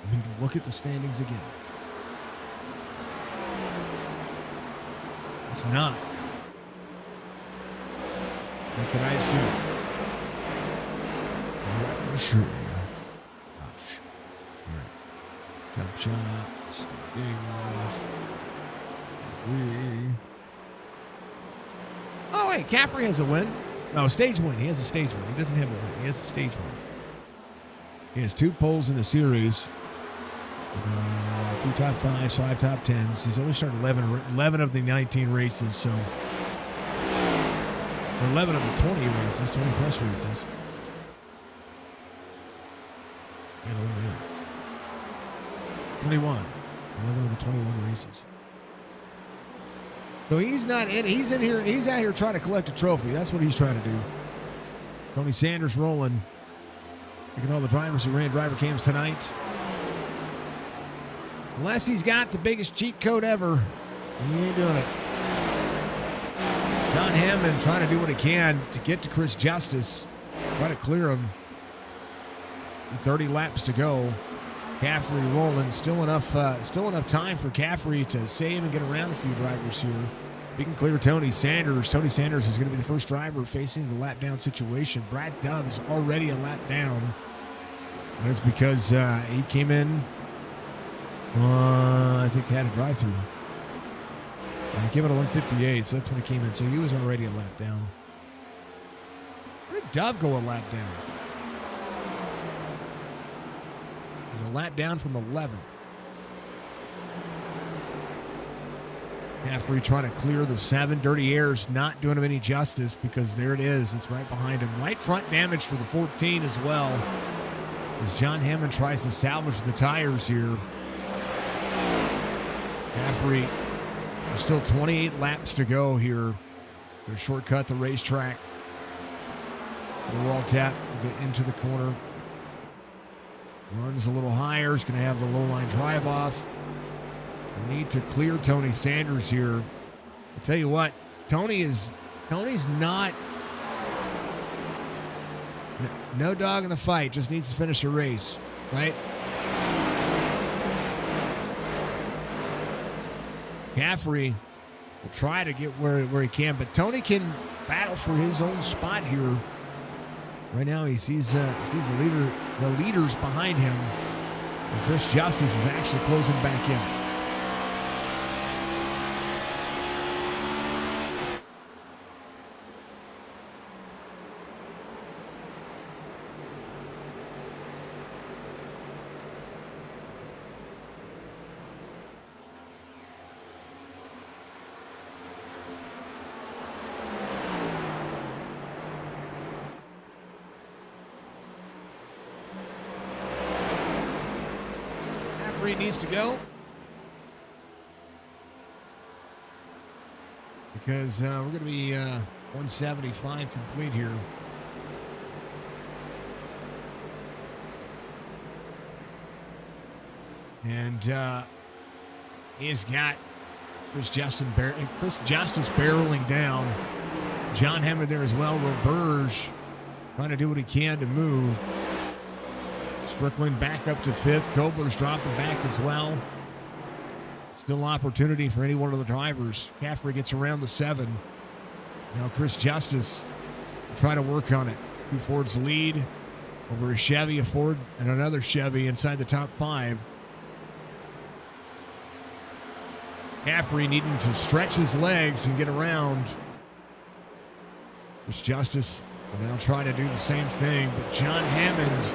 I mean, look at the standings again. It's not. Not that I've seen. Let me show you. Gosh. Jump shot. Standings. Oh, wait. Caffrey has a win. No, stage win. He has a stage win. He doesn't have a win. He has a stage win. He has 2 poles in the series. 2 top 5s, 5 top 10s. He's only started 11 of the 19 races, so... Or 11 of the 20 races, 20 plus races. And only 21. 11 of the 21 races. So he's not in. He's in here. He's out here trying to collect a trophy. That's what he's trying to do. Tony Sanders rolling. Look at all the drivers who ran driver cams tonight. Unless he's got the biggest cheat code ever, he ain't doing it. John Hammond trying to do what he can to get to Chris Justice. Try to clear him. 30 laps to go. Caffrey rolling. Still enough time for Caffrey to save and get around a few drivers here. If he can clear Tony Sanders. Tony Sanders is going to be the first driver facing the lap down situation. Brad Dove is already a lap down. And it's because he came in, I think he had a drive-through. He came in at 158, so that's when he came in. So he was already a lap down. Where did Dove go a lap down? He's a lap down from 11th. Caffrey trying to clear the 7. Dirty Air's not doing him any justice because there it is. It's right behind him. Right front damage for the 14 as well. As John Hammond tries to salvage the tires here. Caffrey, there's still 28 laps to go here. They're shortcut the racetrack. The wall tap to get into the corner. Runs a little higher. Is going to have the low line drive off. Need to clear Tony Sanders here. I'll tell you what, Tony's not no dog in the fight. Just needs to finish a race, right? Caffrey will try to get where he can, but Tony can battle for his own spot here. Right now, he sees the leaders behind him, and Chris Justice is actually closing back in. Needs to go because we're going to be 175 complete here. And he's got Chris Justice barreling down. John Hammond there as well. Roberge trying to do what he can to move. Strickland back up to 5th. Kobler's dropping back as well. Still opportunity for any one of the drivers. Caffrey gets around the 7. Now Chris Justice trying to work on it. 2 Fords lead over a Chevy, a Ford, and another Chevy inside the top 5. Caffrey needing to stretch his legs and get around Chris Justice will now try to do the same thing, but John Hammond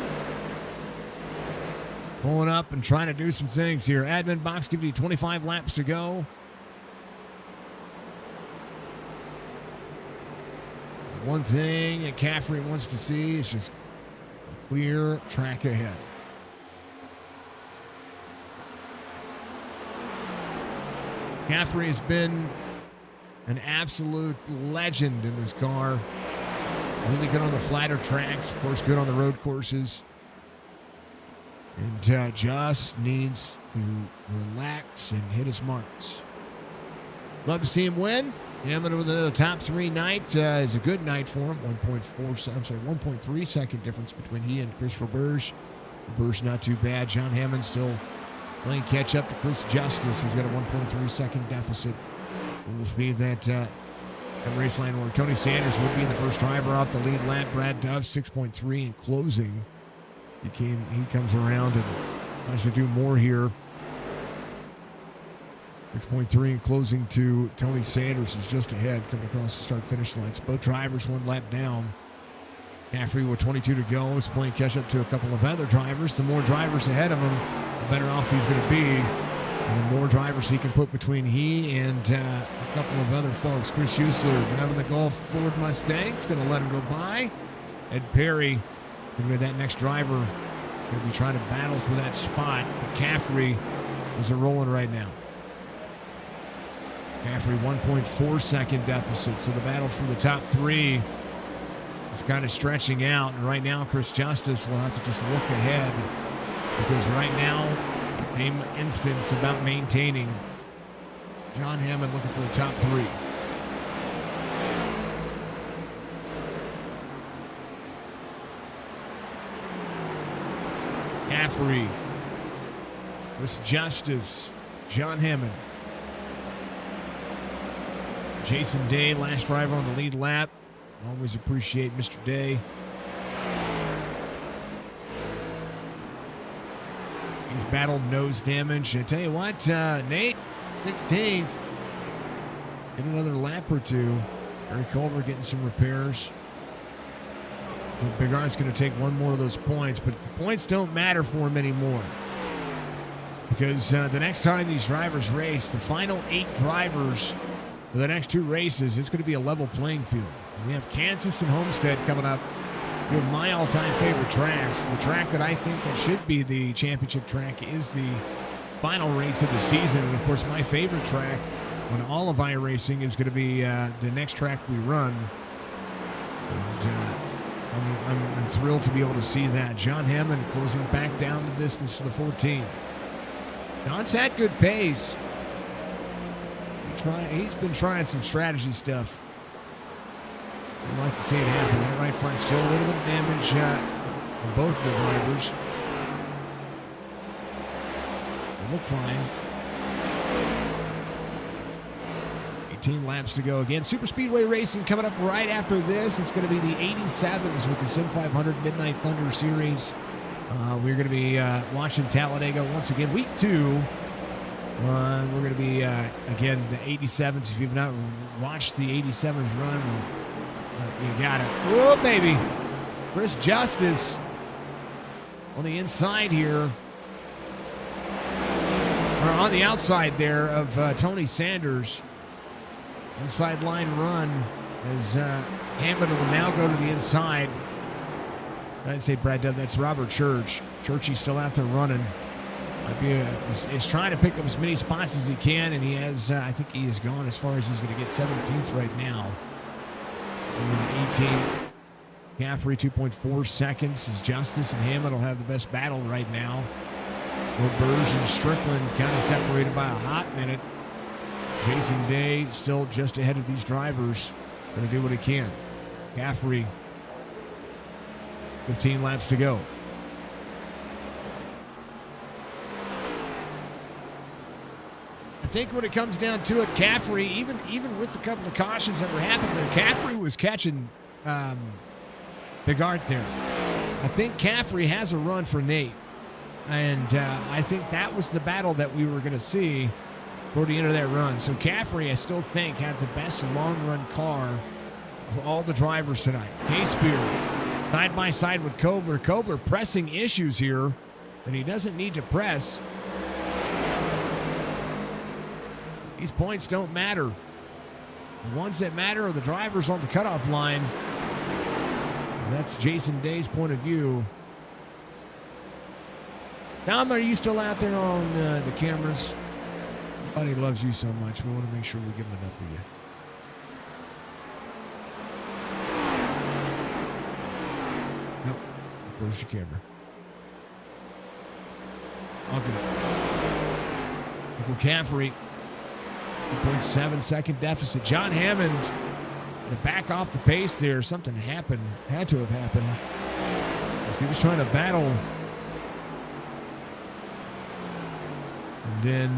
pulling up and trying to do some things here. Admin box gives you 25 laps to go. One thing that Caffrey wants to see is just a clear track ahead. Caffrey has been an absolute legend in this car. Really good on the flatter tracks, of course, good on the road courses. And just needs to relax and hit his marks. Love to see him win. Hamlin with the top three night is a good night for him. 1.3 second difference between he and Chris Roberge. Roberge not too bad. John Hammond still playing catch up to Chris Justice, who's got a 1.3 second deficit. We'll see that race line where Tony Sanders would be the first driver off the lead lap. Brad Dove 6.3 in closing. He comes around and tries to do more here. 6.3 in closing to Tony Sanders, who's just ahead, coming across the start-finish lines. Both drivers one lap down. Caffrey with 22 to go is playing catch-up to a couple of other drivers. The more drivers ahead of him, the better off he's going to be. And the more drivers he can put between he and a couple of other folks. Chris Huesler driving the Gulf Ford Mustang's going to let him go by. Ed Perry going to be that next driver. Going to be trying to battle for that spot. But Caffrey is rolling right now. Caffrey 1.4 second deficit. So the battle for the top three is kind of stretching out. And right now, Chris Justice will have to just look ahead. Because right now, same instance about maintaining. John Hammond looking for the top three. Caffrey, Chris Justice, John Hammond. Jason Day, last driver on the lead lap. Always appreciate Mr. Day. He's battled nose damage. I tell you what, Nate, 16th. Get another lap or two. Eric Culver getting some repairs. So Bigard's going to take one more of those points, but the points don't matter for him anymore. Because the next time these drivers race, the final 8 drivers for the next 2 races, it's going to be a level playing field. We have Kansas and Homestead coming up. One of my all-time favorite tracks. The track that I think that should be the championship track is the final race of the season. And, of course, my favorite track on all of iRacing is going to be the next track we run. And I'm thrilled to be able to see that. John Hammond closing back down the distance to the 14. John's had good pace. He's been trying some strategy stuff. I'd like to see it happen. That right front still a little bit of damage on both of the drivers. They look fine. 18 laps to go. Again, Super Speedway Racing coming up right after this. It's going to be the 87s with the Sim 500 Midnight Thunder Series. We're going to be watching Talladega once again. Week 2. We're going to be, again, the 87s. If you've not watched the 87s run, you got it. Oh, baby. Chris Justice on the inside here. Or on the outside there of Tony Sanders. Inside line run as Hammond will now go to the inside. I'd say Brad Dove, that's Robert Church. Churchy's still out there running. Is trying to pick up as many spots as he can, and he has, I think he has gone as far as he's going to get 17th right now. 18th. Caffrey 2.4 seconds as Justice and Hammond will have the best battle right now. Roberge and Strickland kind of separated by a hot minute. Jason Day still just ahead of these drivers. Going to do what he can. Caffrey, 15 laps to go. I think when it comes down to it, Caffrey, even with a couple of cautions that were happening, Caffrey was catching Bigart there. I think Caffrey has a run for Nate. And I think that was the battle that we were going to see toward the end of that run. So Caffrey, I still think, had the best long-run car all the drivers tonight. K-Spear side by side with Kobler. Kobler pressing issues here that he doesn't need to press. These points don't matter. The ones that matter are the drivers on the cutoff line. And that's Jason Day's point of view. Dom, are you still out there on the cameras? Buddy loves you so much. We want to make sure we give him enough of you. Nope. Where's your camera? All good. Michael Caffrey, 2.7 second deficit. John Hammond to back off the pace there. Something happened. Had to have happened. As he was trying to battle. And then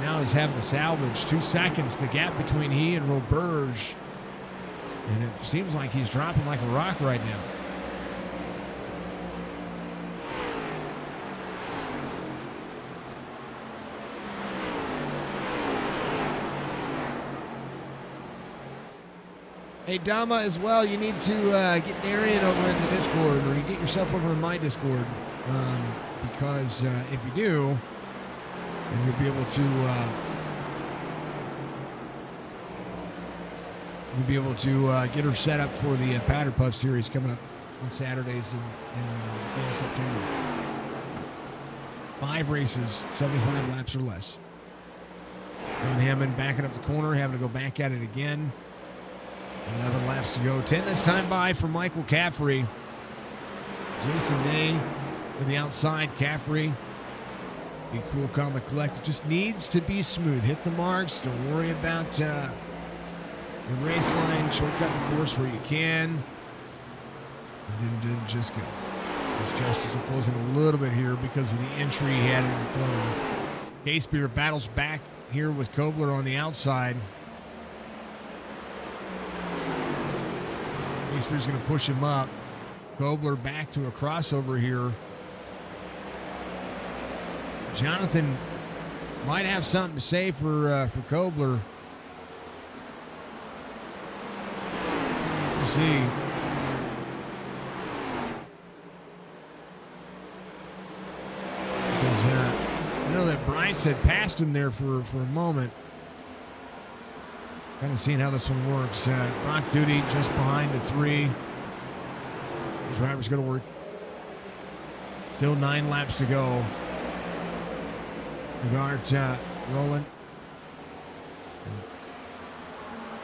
now he's having to salvage 2 seconds. The gap between he and Roberge. And it seems like he's dropping like a rock right now. Hey, Dama, as well, you need to get Darian over in the Discord, or you get yourself over in my Discord, because if you do, then you'll be able to get her set up for the Powder Puff series coming up on Saturdays in September. 5 races, 75 laps or less. John Hammond backing up the corner, having to go back at it again. 11 laps to go. 10 this time by for Michael Caffrey. Jason Day to the outside. Caffrey, be cool, calm, and collected. Just needs to be smooth. Hit the marks. Don't worry about the race line. Shortcut the course where you can. And then just go. This Justice will close in a little bit here because of the entry he had in the corner. K-Spear battles back here with Kobler on the outside. K-Spear's going to push him up. Kobler back to a crossover here. Jonathan might have something to say for Kobler. We'll see. Because I know that Bryce had passed him there for a moment. Kind of seeing how this one works. Rock Duty just behind the 3. The driver's going to work. Still 9 laps to go. Regard rolling.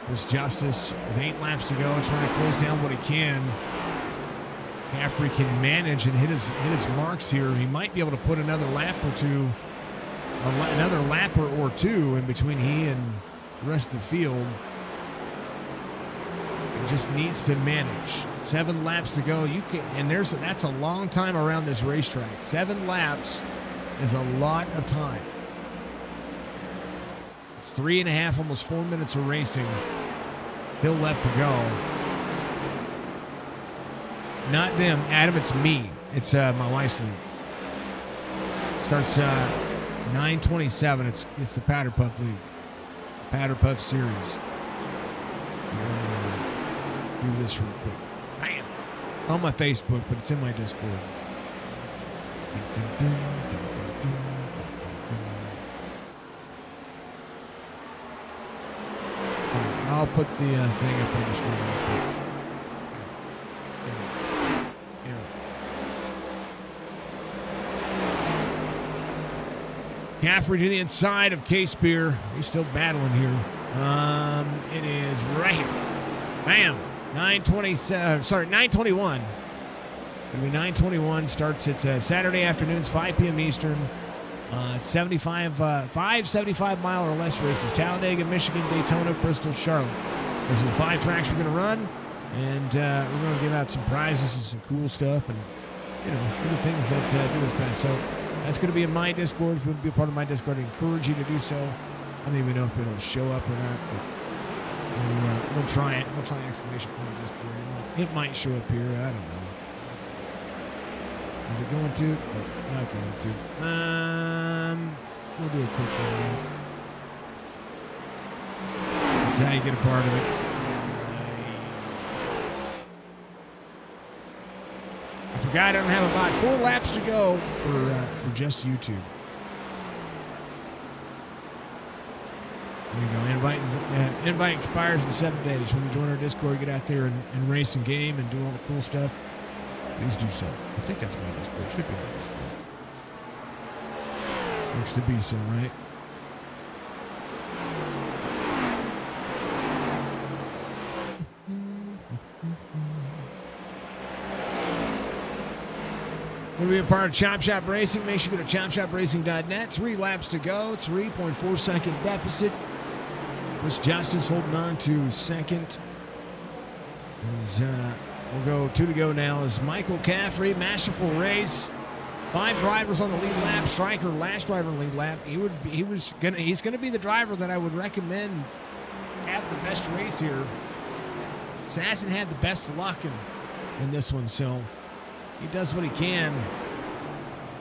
There's Justice with 8 laps to go, trying to close down what he can. Caffrey can manage and hit his marks here. He might be able to put another lap or two, another lap or two in between he and the rest of the field. He just needs to manage. 7 laps to go. That's a long time around this racetrack. 7 laps is a lot of time. It's 3.5, almost 4 minutes of racing. Still left to go. Not them, Adam. It's me. It's my wife's league. Starts 9:27. It's the Powder Puff League. Powder Puff Series. Do this real quick. Bam! On my Facebook, but it's in my Discord. I'll put the thing up on the screen real quick. Caffrey to the inside of K-Spear. He's still battling here. It is right here. Bam! 9:21. It'll be 9:21. Starts. It's Saturday afternoons, 5 p.m. Eastern. It's 5 mile or less races. Talladega, Michigan, Daytona, Bristol, Charlotte. Those are the 5 tracks we're going to run, and we're going to give out some prizes and some cool stuff, and little things that do us best. So that's going to be in my Discord. If you want to be a part of my Discord, I encourage you to do so. I don't even know if it'll show up or not, but we'll try it. We'll try exclamation point Discord. It might show up here. I don't know. Is it going to? No, not going to. We'll do a quick one. That's how you get a part of it. Forgot I don't have about 4 laps to go for just YouTube. There you go. Invite expires in 7 days. When you join our Discord, get out there and race and game and do all the cool stuff. Please do so. I think that's my Discord. Should be my Discord. Looks to be so, right? We'll be a part of Chop Shop Racing. Make sure you go to chopshopracing.net. 3 laps to go. 3.4 second deficit. Chris Justice holding on to second. We'll go 2 to go now is Michael Caffrey. Masterful race. 5 drivers on the lead lap. Stryker, last driver on the lead lap. He's gonna be the driver that I would recommend have the best race here. He hasn't had the best luck in this one, so he does what he can.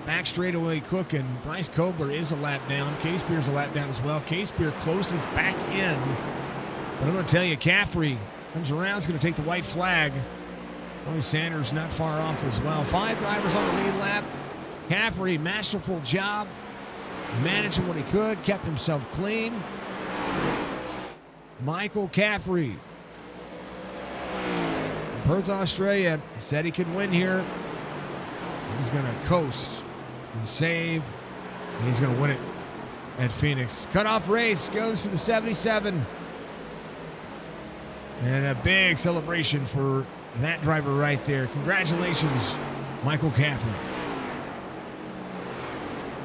Back straightaway cooking. Bryce Kobler is a lap down. K-Spear's a lap down as well. K-Spear closes back in. But I'm going to tell you, Caffrey comes around. He's going to take the white flag. Tony Sanders not far off as well. 5 drivers on the lead lap. Caffrey, masterful job. Managing what he could. Kept himself clean. Michael Caffrey. Perth, Australia. He said he could win here. He's going to coast and save. And he's going to win it at Phoenix. Cutoff race goes to the 77. And a big celebration for that driver right there. Congratulations, Michael Caffrey.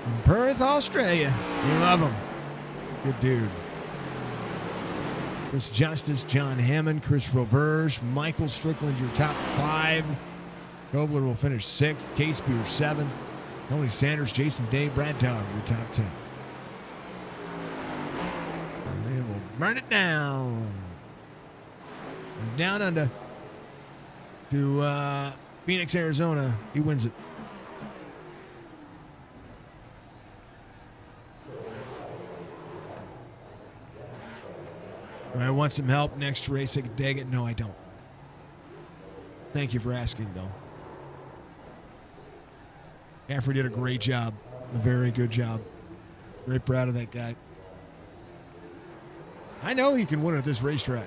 From Perth, Australia. You love him. Good dude. Chris Justice, John Hammond, Chris Roberge, Michael Strickland, your top 5. Kobler will finish 6th. K-Spear 7th. Tony Sanders, Jason Day, Brad Dog, your top 10. And they will burn it down. Down under to Phoenix, Arizona. He wins it. I want some help next race. I can dig it. No, I don't. Thank you for asking, though. Caffrey did a great job. A very good job. Very proud of that guy. I know he can win at this racetrack.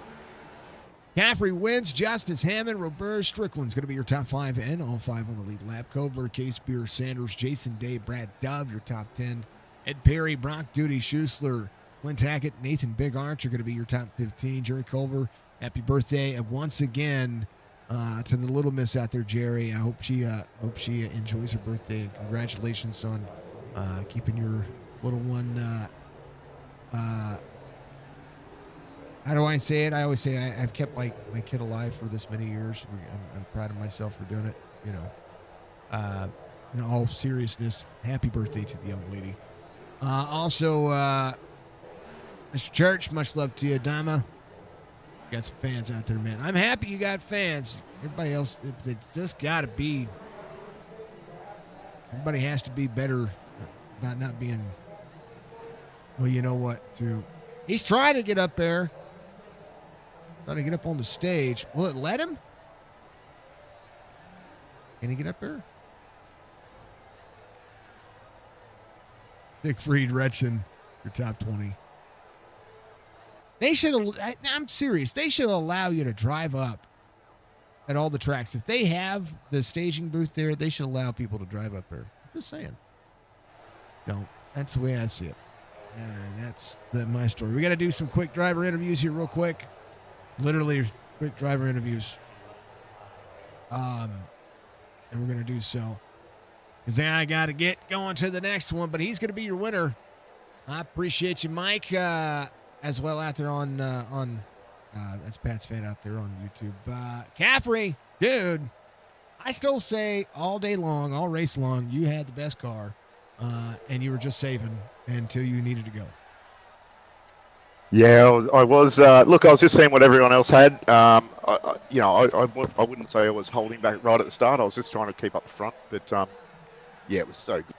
Caffrey wins. Justice, Hammond, Robert, Strickland's going to be your top 5 and all 5 on the lead lap. Kobler, K-Spear, Sanders, Jason Day, Brad Dove, your top 10. Ed Perry, Brock Duty, Schuessler, Clint Hackett, Nathan Big Arch are going to be your top 15. Jerry Culver, happy birthday once again to the little miss out there, Jerry. I hope she enjoys her birthday. Congratulations on keeping your little one. How do I say it? I always say I've kept my kid alive for this many years. I'm proud of myself for doing it. In all seriousness, happy birthday to the young lady. Also, Mr. Church, much love to you. Dama, got some fans out there, man. I'm happy you got fans. Everybody else, they just got to be. Everybody has to be better about not being. Well, you know what? He's trying to get up there. Trying to get up on the stage. Will it let him? Can he get up there? Siegfried Retchen, your top 20. They should. I'm serious. They should allow you to drive up at all the tracks. If they have the staging booth there, they should allow people to drive up there. Just saying. So that's the way I see it. And that's my story. We got to do some quick driver interviews here real quick. Literally quick driver interviews. And we're going to do so. Because I got to get going to the next one. But he's going to be your winner. I appreciate you, Mike. As well out there on that's Pat's fan out there on YouTube. Caffrey, dude, I still say all day long, all race long, you had the best car. And you were just saving until you needed to go. Yeah, I was. Look, I was just seeing what everyone else had. I wouldn't say I was holding back right at the start. I was just trying to keep up the front. But, yeah, it was so good.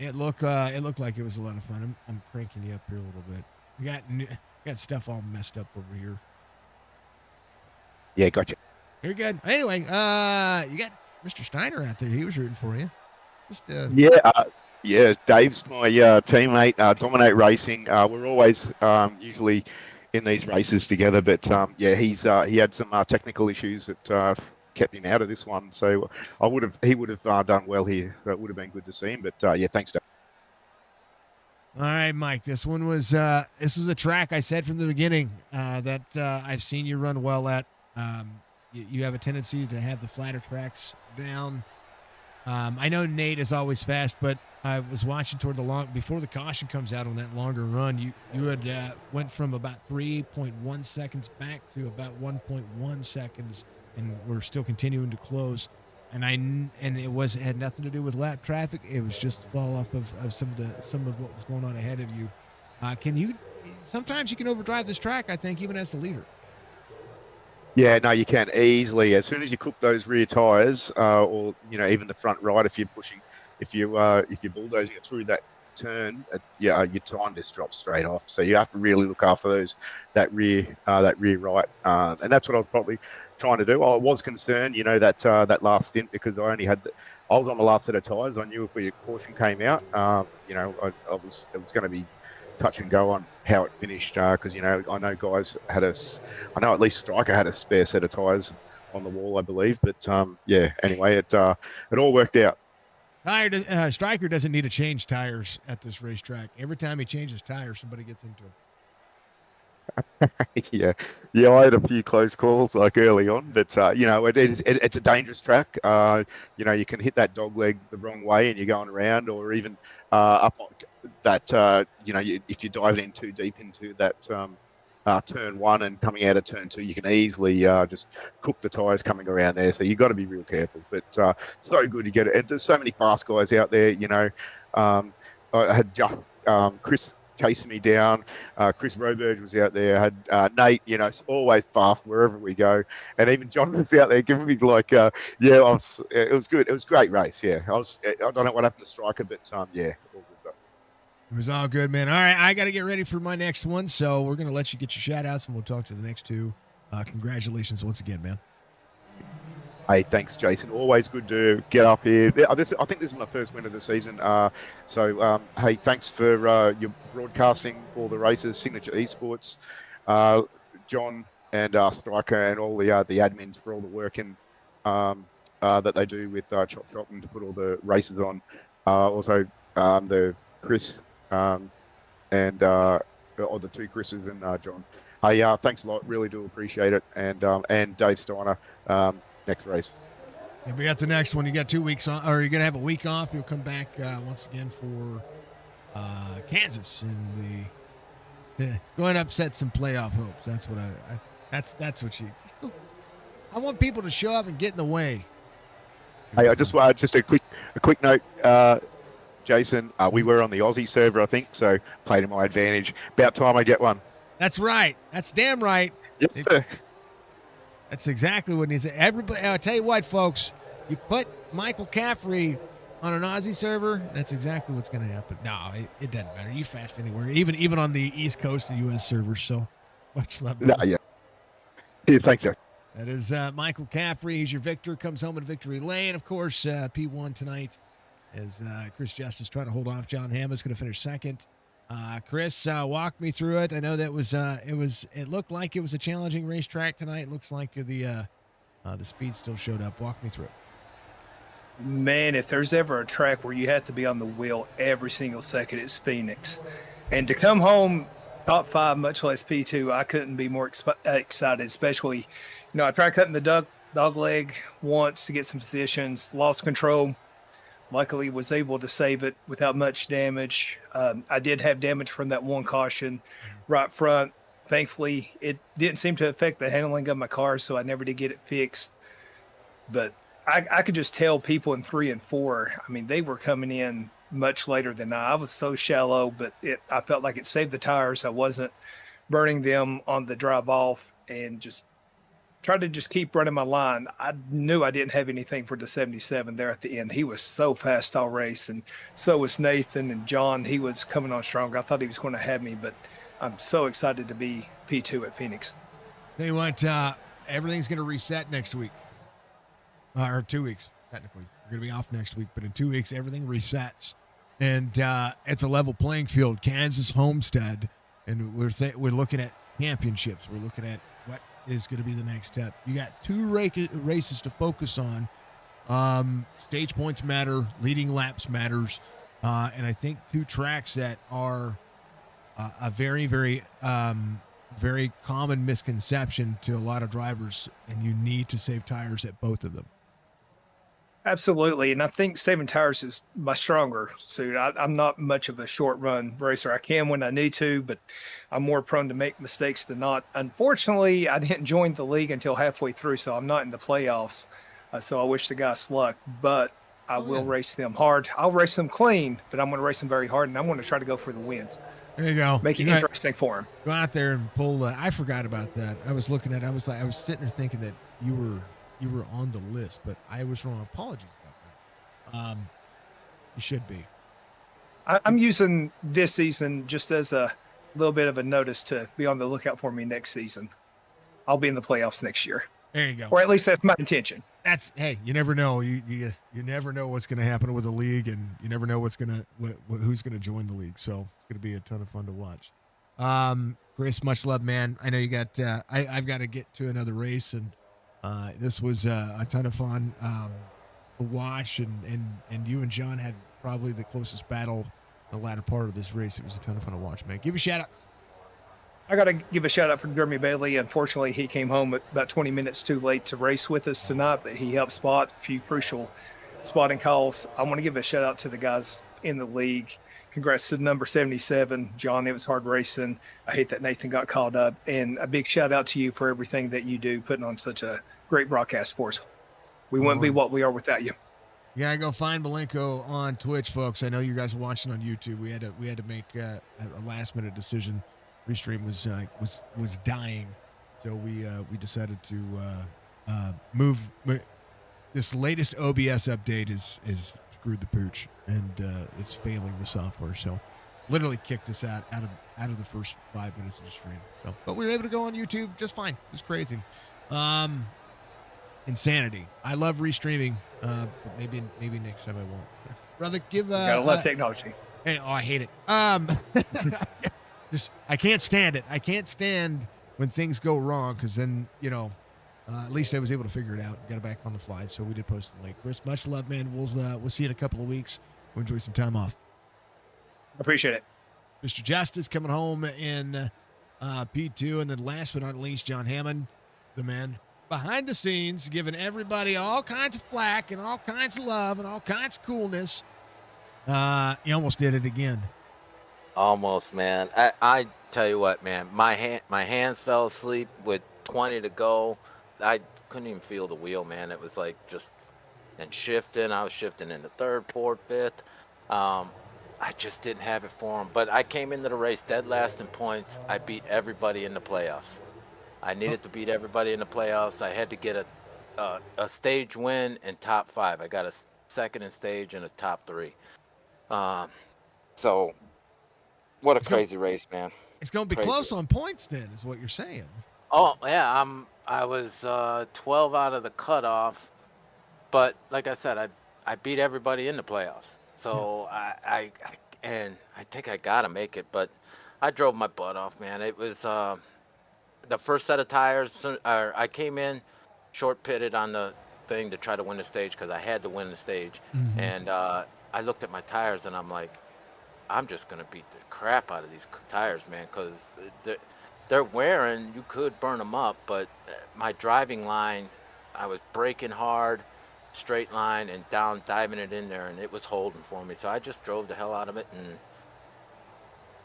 It looked like it was a lot of fun. I'm cranking you up here a little bit. We got stuff all messed up over here. Yeah, gotcha. You're good. Anyway, you got Mr. Steiner out there. He was rooting for you. Just Yeah, Dave's my teammate. Dominate Racing. We're always usually in these races together, but yeah, he had some technical issues that kept him out of this one. So he would have done well here. So it would have been good to see him. But yeah, thanks, Dave. all right, Mike. This was a track I said from the beginning that I've seen you run well at. You have a tendency to have the flatter tracks down. I know Nate is always fast, but I was watching toward before the caution comes out on that longer run. You had went from about 3.1 seconds back to about 1.1 seconds, and we're still continuing to close. And it had nothing to do with lap traffic. It was just fall off of some of what was going on ahead of you. Sometimes you can overdrive this track, I think, even as the leader. Yeah, no, you can easily. As soon as you cook those rear tires, or even the front right, if you're bulldozing it through that turn, your time just drops straight off. So you have to really look after that rear right, and that's what I was probably trying to do. I was concerned, that last stint, because I was on the last set of tires. I knew if your caution came out, it was going to be touch and go on how it finished, because I know guys I know at least Striker had a spare set of tires on the wall, I believe. But yeah, anyway, it all worked out. Striker doesn't need to change tires at this racetrack. Every time he changes tires, somebody gets into him. yeah, I had a few close calls like early on, but it's a dangerous track. You can hit that dog leg the wrong way and you're going around, or even up on that. If you're diving in too deep into that turn one and coming out of turn two, you can easily just cook the tires coming around there. So you've got to be real careful. But so good to get it. And there's so many fast guys out there. I had Chris chasing me down. Chris Roberge was out there. Had Nate, it's always fast wherever we go. And even John was out there giving me it was good. It was a great race. Yeah, I don't know what happened to Striker, but yeah, all good though. It was all good, man. All right, I got to get ready for my next one, so we're going to let you get your shout outs and we'll talk to the next two. Congratulations once again, man. Hey, thanks, Jason. Always good to get up here. I think this is my first win of the season. Hey, thanks for your broadcasting all the races, Signature Esports, John and Striker, and all the admins for all the work that they do with Chopp'N to put all the races on. Also, the Chris and the two Chris's and John. Hey, thanks a lot. Really do appreciate it. And Dave Steiner. Next race. And we got the next one. You got 2 weeks on, or you're gonna have a week off. You'll come back once again for Kansas in going to upset some playoff hopes. That's what that's what you. I want people to show up and get in the way. Hey, I just a quick note, Jason. We were on the Aussie server, I think, so played to my advantage. About time I get one. That's right. That's damn right. Yep. That's exactly what needs. Everybody, I'll tell you what, folks. You put Michael Caffrey on an Aussie server, that's exactly what's going to happen. No, it doesn't matter. You fast anywhere, even on the East Coast of U.S. servers. So much love. No, yeah. Cheers, thanks, Joe. That is Michael Caffrey. He's your victor. Comes home in victory lane. Of course, P1 tonight as Chris Justice trying to hold off John Hammond's going to finish second. Chris, walk me through it. I know that it looked like it was a challenging racetrack tonight. It looks like the speed still showed up. Walk me through it. Man, if there's ever a track where you have to be on the wheel every single second, it's Phoenix. And to come home top 5, much less P2, I couldn't be more excited, especially, I tried cutting the dog leg once to get some positions, lost control. Luckily, was able to save it without much damage. I did have damage from that one caution right front. Thankfully, it didn't seem to affect the handling of my car, so I never did get it fixed. But I could just tell people in 3 and 4, I mean, they were coming in much later than I was so shallow, but I felt like it saved the tires. I wasn't burning them on the drive off, and just tried to just keep running my line. I knew I didn't have anything for the 77 there at the end. He was so fast all race, and so was Nathan and John. He was coming on strong. I thought he was going to have me, but I'm so excited to be P2 at Phoenix. Tell you what, everything's going to reset next week. Or 2 weeks, technically. We're going to be off next week, but in 2 weeks, everything resets. And it's a level playing field. Kansas Homestead, and we're looking at championships. We're looking at what is going to be the next step. You got 2 races to focus on. Stage points matter. Leading laps matters. And I think 2 tracks that are a very, very, very common misconception to a lot of drivers, and you need to save tires at both of them. Absolutely. And I think saving tires is my stronger suit. I'm not much of a short run racer. I can when I need to, but I'm more prone to make mistakes than not. Unfortunately, I didn't join the league until halfway through, so I'm not in the playoffs. So I wish the guys luck, but I will race them hard. I'll race them clean, but I'm going to race them very hard, and I'm going to try to go for the wins. There you go. Make it interesting for them. Go out there and pull. I forgot about that. I was looking at. I was sitting there thinking that you were on the list, but I was wrong. Apologies about that. You should be. I'm using this season just as a little bit of a notice to be on the lookout for me next season. I'll be in the playoffs next year. There you go. Or at least that's my intention. Hey, you never know. You never know what's going to happen with the league, and you never know who's going to join the league. So it's going to be a ton of fun to watch. Chris, much love, man. I know you got. I've got to get to another race, and this was a ton of fun to watch, and you and John had probably the closest battle in the latter part of this race. It was a ton of fun to watch, man. Give a shout out. I got to give a shout out for Jeremy Bailey. Unfortunately, he came home about 20 minutes too late to race with us tonight, but he helped spot a few crucial spotting calls. I want to give a shout out to the guys in the league. Congrats to number 77, John. It was hard racing. I hate that Nathan got caught up. And a big shout out to you for everything that you do, putting on such a great broadcast for us. We wouldn't be what we are without you. Yeah, go find Malenko on Twitch, folks. I know you guys are watching on YouTube. We had to make a last minute decision. Restream was dying, so we decided to move. This latest OBS update is screwed the pooch, and it's failing the software. So, literally kicked us out of the first 5 minutes of the stream. So, but we were able to go on YouTube just fine. It was crazy. Insanity. I love restreaming, but maybe next time I won't. Brother, give. Gotta love technology. Hey, I hate it. Just I can't stand it. I can't stand when things go wrong, because then at least I was able to figure it out and got it back on the fly. So we did post the link. Chris, much love, man. We'll see you in a couple of weeks. We'll enjoy some time off. Appreciate it. Mr. Justice coming home in P2, and then last but not least, John Hammond, the man behind the scenes, giving everybody all kinds of flack and all kinds of love and all kinds of coolness. He almost did it again. Almost, man. I tell you what, man, my hands fell asleep with 20 to go. I couldn't even feel the wheel, man. It was like just and shifting. I was shifting in the third, fourth, fifth. I just didn't have it for him. But I came into the race dead last in points. I beat everybody in the playoffs. I needed to beat everybody in the playoffs. I had to get a stage win and top 5. I got a second in stage and a top 3. So. What a crazy race, man. It's going to be close on points then, is what you're saying. Oh, yeah. I was 12 out of the cutoff. But like I said, I beat everybody in the playoffs. So I think I got to make it. But I drove my butt off, man. It was the first set of tires. I came in short pitted on the thing to try to win the stage because I had to win the stage. Mm-hmm. And I looked at my tires and I'm like, I'm just going to beat the crap out of these tires, man, because they're wearing. You could burn them up, but my driving line, I was braking hard, straight line, and down, diving it in there, and it was holding for me. So I just drove the hell out of it, and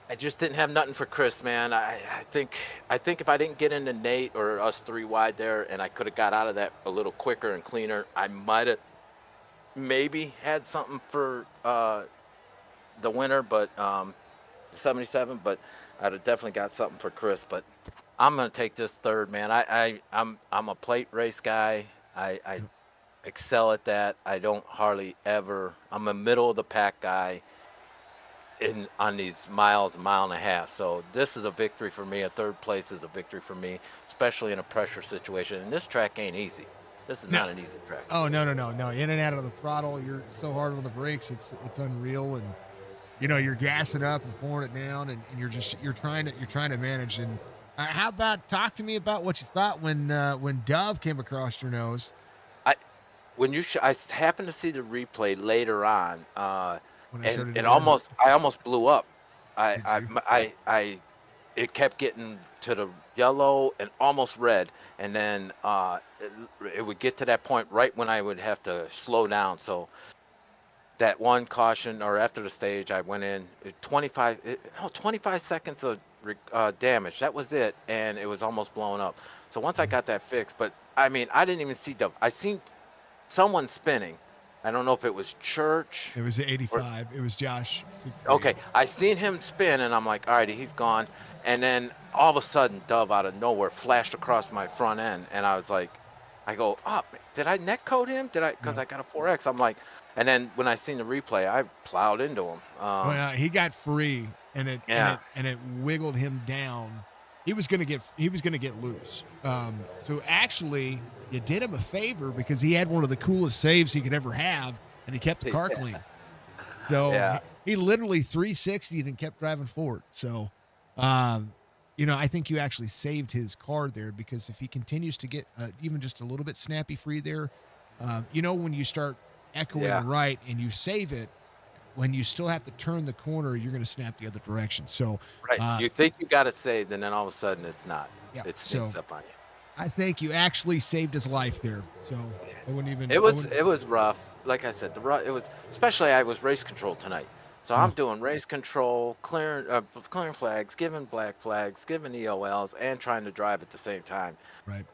I just didn't have nothing for Chris, man. I think if I didn't get into Nate or us 3 wide there, and I could have got out of that a little quicker and cleaner, I might have maybe had something for the winner, but 77, but I'd have definitely got something for Chris. But I'm gonna take this third, man. I'm a plate race guy. I excel at that. I don't hardly ever. I'm a middle of the pack guy in on these miles, mile and a half. So this is a victory for me. A third place is a victory for me, especially in a pressure situation. And this track ain't easy. This is No. not an easy track. Oh, no. In and out of the throttle. You're so hard on the brakes. It's unreal. And, you're gassing up and pouring it down, and you're trying to manage. And how about talk to me about what you thought when Dove came across your nose? I happened to see the replay later on, When I and started it to I almost blew up. I, Did I, you? m- I, it kept getting to the yellow and almost red, and then it would get to that point right when I would have to slow down. So that one caution, or after the stage, I went in 25 seconds of damage. That was it, and it was almost blown up. So once I got that fixed, but I mean, I didn't even see I seen someone spinning. I don't know if it was Church. It was Or, 85. It was Josh Siegfried. okay, I seen him spin, and I'm like, all right, he's gone. And then all of a sudden, Dove out of nowhere flashed across my front end, and I was like, I go, did I neck code him? Because No. I got a 4X. I'm like, and then when I seen the replay, I plowed into him. Well, he got free, and it wiggled him down. He was gonna get loose. So actually, you did him a favor because he had one of the coolest saves he could ever have, and he kept the car clean. So Yeah. he literally 360'd and kept driving forward. So, I think you actually saved his car there, because if he continues to get even just a little bit snappy free there, when you start echoing Yeah. right and you save it, when you still have to turn the corner, you're going to snap the other direction. So, Right. You think you got it saved, and then all of a sudden it's not. Yeah, It sneaks so- up on you. I think you actually saved his life there. So I wouldn't even. It was rough. Like I said, it was, especially I was race control tonight. So I'm doing race control, clearing flags, giving black flags, giving EOLs, and trying to drive at the same time. Right.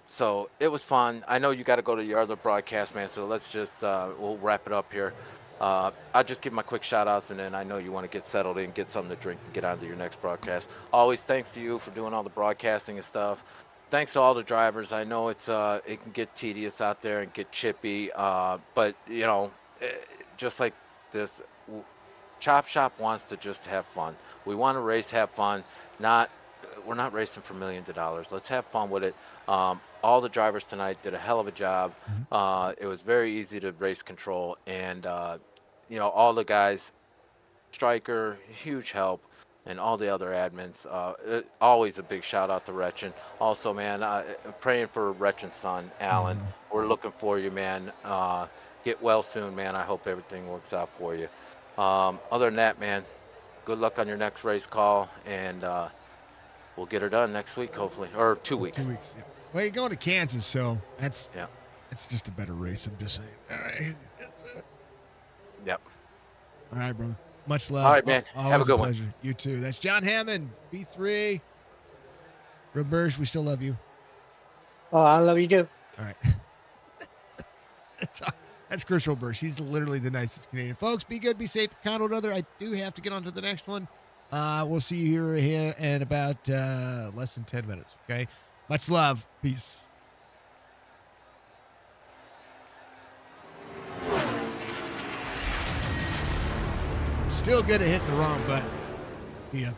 So it was fun. I know you got to go to your other broadcast, man. So let's just we'll wrap it up here. I'll just give my quick shout outs, and then I know you want to get settled in, get something to drink, and get on to your next broadcast. Always thanks to you for doing all the broadcasting and stuff. Thanks to all the drivers. I know it can get tedious out there and get chippy, but just like this, Chop Shop wants to just have fun. We want to race, have fun. We're not racing for millions of dollars. Let's have fun with it. All the drivers tonight did a hell of a job. It was very easy to race control, and all the guys, Striker, huge help, and all the other admins. Always a big shout out to Retchin. Also, man, praying for Retchin's son, Alan. We're looking for you, man. Get well soon, man. I hope everything works out for you. Other than that, man, good luck on your next race call, and we'll get her done next week, hopefully, or 2 weeks. 2 weeks. Yeah. Well, you're going to Kansas, so that's Yeah. It's just a better race. I'm just saying. All right. Yep. All right, brother. Much love. All right, man. Always Have a good pleasure. You too. That's John Hammond, B3. Roberge, we still love you. Oh, I love you too. All right. That's Chris Roberge. He's literally the nicest Canadian. Folks, be good, be safe, kind to one another. I do have to get on to the next one. We'll see you here in about less than 10 minutes, okay? Much love. Peace. I'm still good at hitting the wrong button. Yeah.